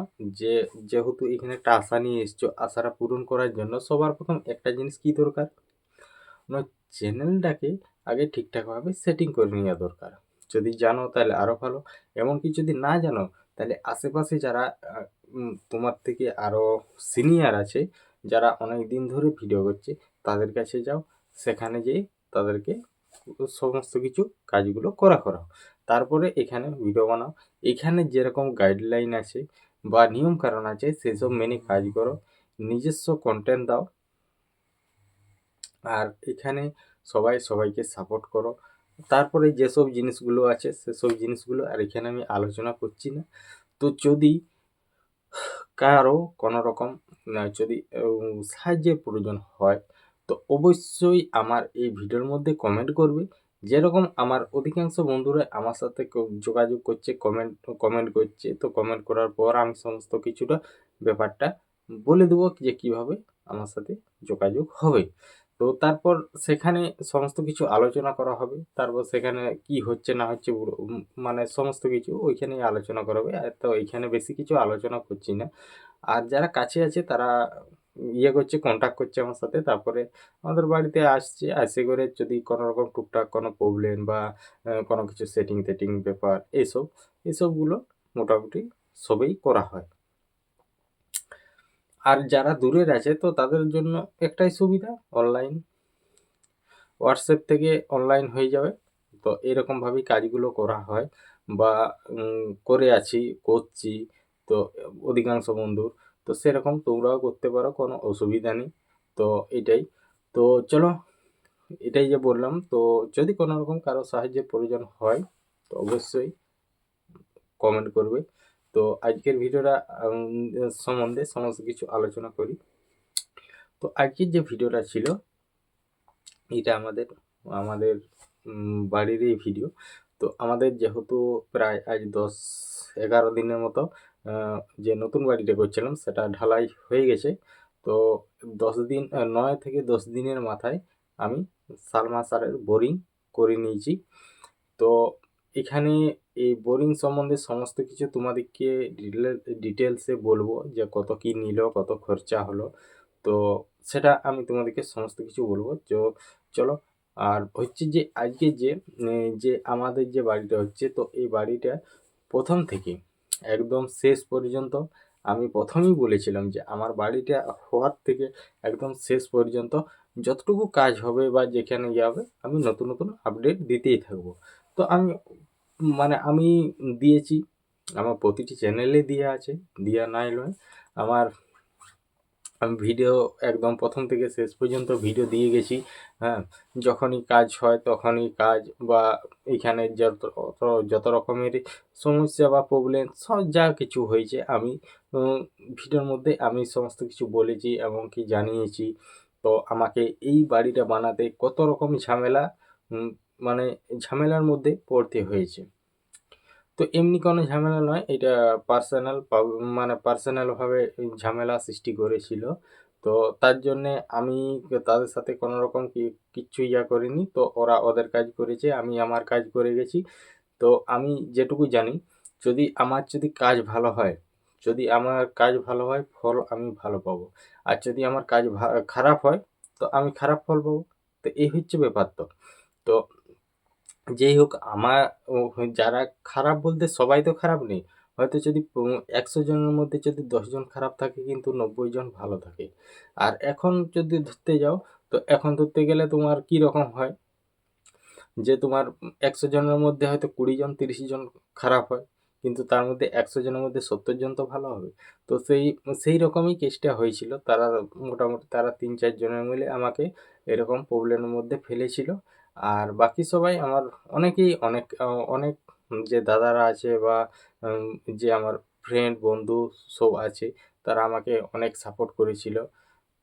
যেহেতু এখানে একটা আশা নিয়ে এসছো, আশাটা পূরণ করার জন্য সবার প্রথম একটা জিনিস কি দরকার, না, চ্যানেলটাকে আগে ঠিকঠাকভাবে সেটিং করে নেওয়া দরকার। যদি জানো তাহলে আরও ভালো, এমনকি যদি না জানো তাহলে আশেপাশে যারা তোমার থেকে আরও সিনিয়র আছে, যারা অনেক দিন ধরে ভিডিও করছে, তাদের কাছে যাও, সেখানে যেয়ে তাদেরকে সমস্ত কিছু কাজগুলো করাও। তারপরে এখানে ভিডিও বানাও, এখানে যেরকম গাইডলাইন আছে বা নিয়ম কারণ আছে সেসব মেনে কাজ করো, নিজস্ব কন্টেন্ট দাও, আর এখানে সবাইকে সাপোর্ট করো। তারপরে যেসব জিনিসগুলো আছে সেসব জিনিসগুলো আর এখানে আমি আলোচনা করছি না। তো যদি কারো কোনো রকম যদি সাহায্যের প্রয়োজন হয় তো অবশ্যই আমার এই ভিডিওর মধ্যে কমেন্ট করবে। যেরকম আমার অধিকাংশ বন্ধুরা আমার সাথে যোগাযোগ করছে, কমেন্ট করছে, তো কমেন্ট করার পর আমি সমস্ত কিছুটা ব্যাপারটা বলে দেবো যে কীভাবে আমার সাথে যোগাযোগ হবে। তো তারপর সেখানে সমস্ত কিছু আলোচনা করা হবে, তারপর সেখানে কি হচ্ছে না হচ্ছে মানে সমস্ত কিছু ওইখানেই আলোচনা করা হবে। তো এইখানে বেশি কিছু আলোচনা করছি না। আর যারা কাছে আছে তারা করছে, কন্ট্যাক্ট করছে আমার সাথে, তারপরে আমাদের বাড়িতে আসছে, আসে করে যদি কোনো রকম টুকটাক কোনো প্রবলেম বা কোনো কিছু সেটিং ব্যাপার এসবগুলো মোটামুটি সবই করা হয়। আর যারা দূরের আছে তো তাদের জন্য একটাই সুবিধা, অনলাইন, হোয়াটসঅ্যাপ থেকে অনলাইন হয়ে যাবে। তো এরকমভাবেই কাজগুলো করা হয় বা করছি। তো অধিকাংশ বন্ধুর তো সেরকম তোমরাও করতে পারো, কোনো অসুবিধা নেই। তো এটাই, তো চলো এটাই যে বললাম। তো যদি কোনো রকম কারো সাহায্যের প্রয়োজন হয় তো অবশ্যই কমেন্ট করবে। তো আজকের ভিডিওটা সম্বন্ধে সমস্ত কিছু আলোচনা করি। তো আজকের যে ভিডিওটা ছিল এটা আমাদের বাড়িরই ভিডিও। তো আমাদের যেহেতু প্রায় আজ 10-11 দিনের মতো যে নতুন বাড়িটা করছিলাম সেটা ঢালাই হয়ে গেছে। তো 9 থেকে 10 দিনের মাথায় আমি সালমাসারের বোরিং করে নিয়েছি। তো এখানে এই বোরিং সম্বন্ধে সমস্ত কিছু তোমাদেরকে ডিটেলসে বলবো যে কত কি নিল, কত খরচা হলো। তো সেটা আমি তোমাদেরকে সমস্ত কিছু বলবো। তো চলো, আর হচ্ছে যে আজকে যে আমাদের যে বাড়িটা হচ্ছে, তো এই বাড়িটা প্রথম থেকে একদম শেষ পর্যন্ত, আমি প্রথমেই বলেছিলাম যে আমার বাড়িটা হওয়ার থেকে একদম শেষ পর্যন্ত যতটুকু কাজ হবে বা যেখানে ইয়ে হবে আমি নতুন নতুন আপডেট দিতেই থাকবো। তো আমি দিয়েছি, আমার প্রতিটি চ্যানেলে দেওয়া আছে, দেওয়া নাই নয়। আমার আমি ভিডিও একদম প্রথম থেকে শেষ পর্যন্ত ভিডিও দিয়ে গেছি। হ্যাঁ, যখনই কাজ হয় তখনই কাজ, বা এখানে যত রকমের সমস্যা বা প্রবলেম সব যা কিছু হয়েছে আমি ভিডিওর মধ্যে আমি সমস্ত কিছু বলেছি এবং কি জানিয়েছি। তো আমাকে এই বাড়িটা বানাতে কত রকম ঝামেলা, উম, মানে ঝামেলার মধ্যে পড়তে হয়েছে। তো এমনি কোনো ঝামেলা নয়, এটা পার্সোনালভাবে ঝামেলা সৃষ্টি করেছিল। তো তার জন্যে আমি তাদের সাথে কোনো রকম কিচ্ছু ইয়া করিনি। তো ওরা ওদের কাজ করেছে, আমি আমার কাজ করে গেছি। তো আমি যেটুকু জানি, যদি কাজ ভালো হয়, যদি আমার কাজ ভালো হয় ফল আমি ভালো পাবো, আর যদি আমার কাজ খারাপ হয় তো আমি খারাপ ফল পাবো। তো এই হচ্ছে ব্যাপার। তো যেই হোক, যারা খারাপ বলতে সবাই তো খারাপ নেই। হয়তো যদি ১০০ জনের মধ্যে যদি ১০ জন খারাপ থাকে কিন্তু ৯০ জন ভালো থাকে। আর এখন যদি ধরতে যাও, তো এখন ধরতে গেলে তোমার কি রকম হয়, যে তোমার ১০০ জনের মধ্যে হয়তো ২০ জন ৩০ জন খারাপ হয়, কিন্তু তার মধ্যে ১০০ জনের মধ্যে ৭০ জন তো ভালো হবে। তো সেই রকমই কেসটা হয়েছিল। মোটামুটি তারা ৩-৪ জনের মিলে আমাকে এরকম প্রবলেমের মধ্যে ফেলেছিল। আর বাকি সবাই আমার অনেকেই অনেক যে দাদারা আছে বা উম যে আমার ফ্রেন্ড বন্ধু সব আছে, তারা আমাকে অনেক সাপোর্ট করেছিল।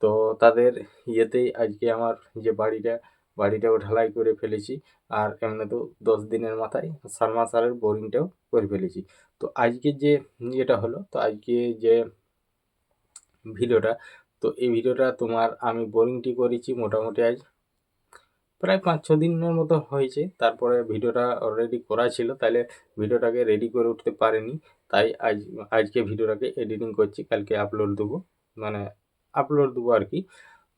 তো তাদের ইয়েতেই আজকে আমার যে বাড়িটাও ঢালাই করে ফেলেছি। আর এমনিতেও ১০ দিনের মাথায় সাবমার্সালের বোরিংটাও করে ফেলেছি। তো আজকে যে ইয়েটা হলো, তো আজকে যে ভিডিওটা, তো এই ভিডিওটা তোমার আমি বোরিংটি করেছি মোটামুটি আজ প্রায় ৫-৬ দিনের মতো হয়েছে। তারপরে ভিডিওটা অলরেডি করা ছিল, তাইলে ভিডিওটাকে রেডি করে উঠতে পারিনি। তাই আজকে ভিডিওটাকে এডিটিং করছি, কালকে আপলোড দেবো, মানে আপলোড দেবো আর কি।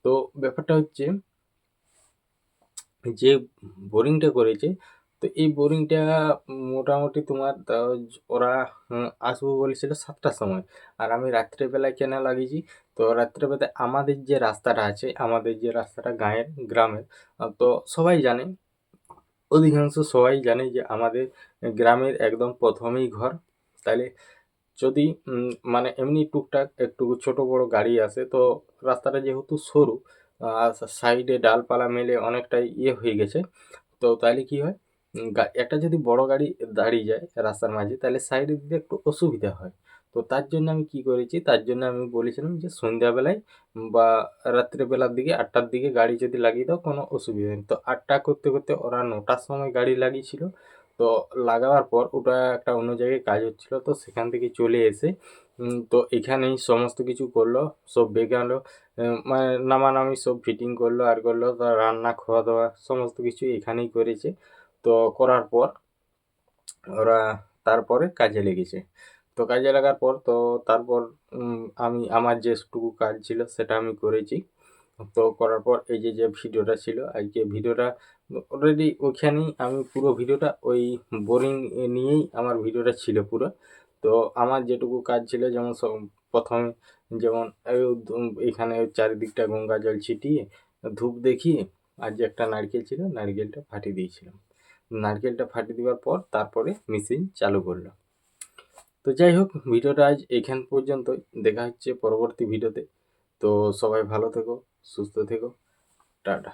তো ব্যাপারটা হচ্ছে, যে বোরিংটা করেছে, তো এই বোরিংটা মোটামুটি তোমার ওরা আসবো বলেছিল ৭টার সময়। আর আমি রাত্রেবেলায় কেন লাগিয়েছি, তো রাত্রেবেলায় আমাদের যে রাস্তাটা আছে, আমাদের যে রাস্তাটা গ্রামের, তো সবাই জানে, অধিকাংশ সবাই জানে যে আমাদের গ্রামের একদম প্রথমেই ঘর। তাহলে যদি মানে এমনি টুকটাক একটু ছোট বড় গাড়ি আসে, তো রাস্তাটা যেহেতু সরু, আর সাইডে ডালপালা মেলে অনেকটাই ইয়ে হয়ে গেছে। তো তাহলে কি হয়, একটা যদি বড় গাড়ি দাঁড়িয়ে যায় রাস্তার মাঝে, তাহলে সাইডে দিতে একটু অসুবিধা হয়। তো তার জন্য আমি কি করেছি, তার জন্য আমি বলেছিলাম যে সন্ধ্যাবেলায় বা রাত্রেবেলার দিকে ৮টার দিকে গাড়ি যদি লাগিয়ে দাও কোনো অসুবিধা নেই। তো ৮টা করতে করতে ওরা ৯টার সময় গাড়ি লাগিয়েছিল। তো লাগাবার পর ওটা একটা অন্য জায়গায় কাজ হচ্ছিল, তো সেখান থেকে চলে এসে তো এখানেই সমস্ত কিছু করলো, সব বেগালো, মানে নামানামি সব ফিটিং করলো আর করলো, তো রান্না খাওয়া দাওয়া সমস্ত কিছু এখানেই করেছে। তো করার পর ওরা তারপরে কাজে লেগেছে। তো কাজে লাগার পর তো তারপর আমি আমার যেটুকু কাজ ছিল সেটা আমি করেছি। তো করার পর এই যে ভিডিওটা ছিল, আজকে ভিডিওটা অলরেডি ওইখানেই আমি পুরো ভিডিওটা ওই বোরিং নিয়েই আমার ভিডিওটা ছিল পুরো। তো আমার যেটুকু কাজ ছিল, যেমন প্রথমে যেমন এখানে চারিদিকটা গঙ্গা জল ছিটিয়ে ধূপ দেখিয়ে, আর যে একটা নারকেল ছিল নারকেলটা ফাটিয়ে দিয়েছিলাম। নারকেলটা ফাটিয়ে দেওয়ার পর তারপরে মেশিন চালু করলো। তো যাই হোক, ভিডিওটা আজ এখান পর্যন্তই। দেখা হচ্ছে পরবর্তী ভিডিওতে। তো সবাই ভালো থেকো, সুস্থ থেকো, টাটা।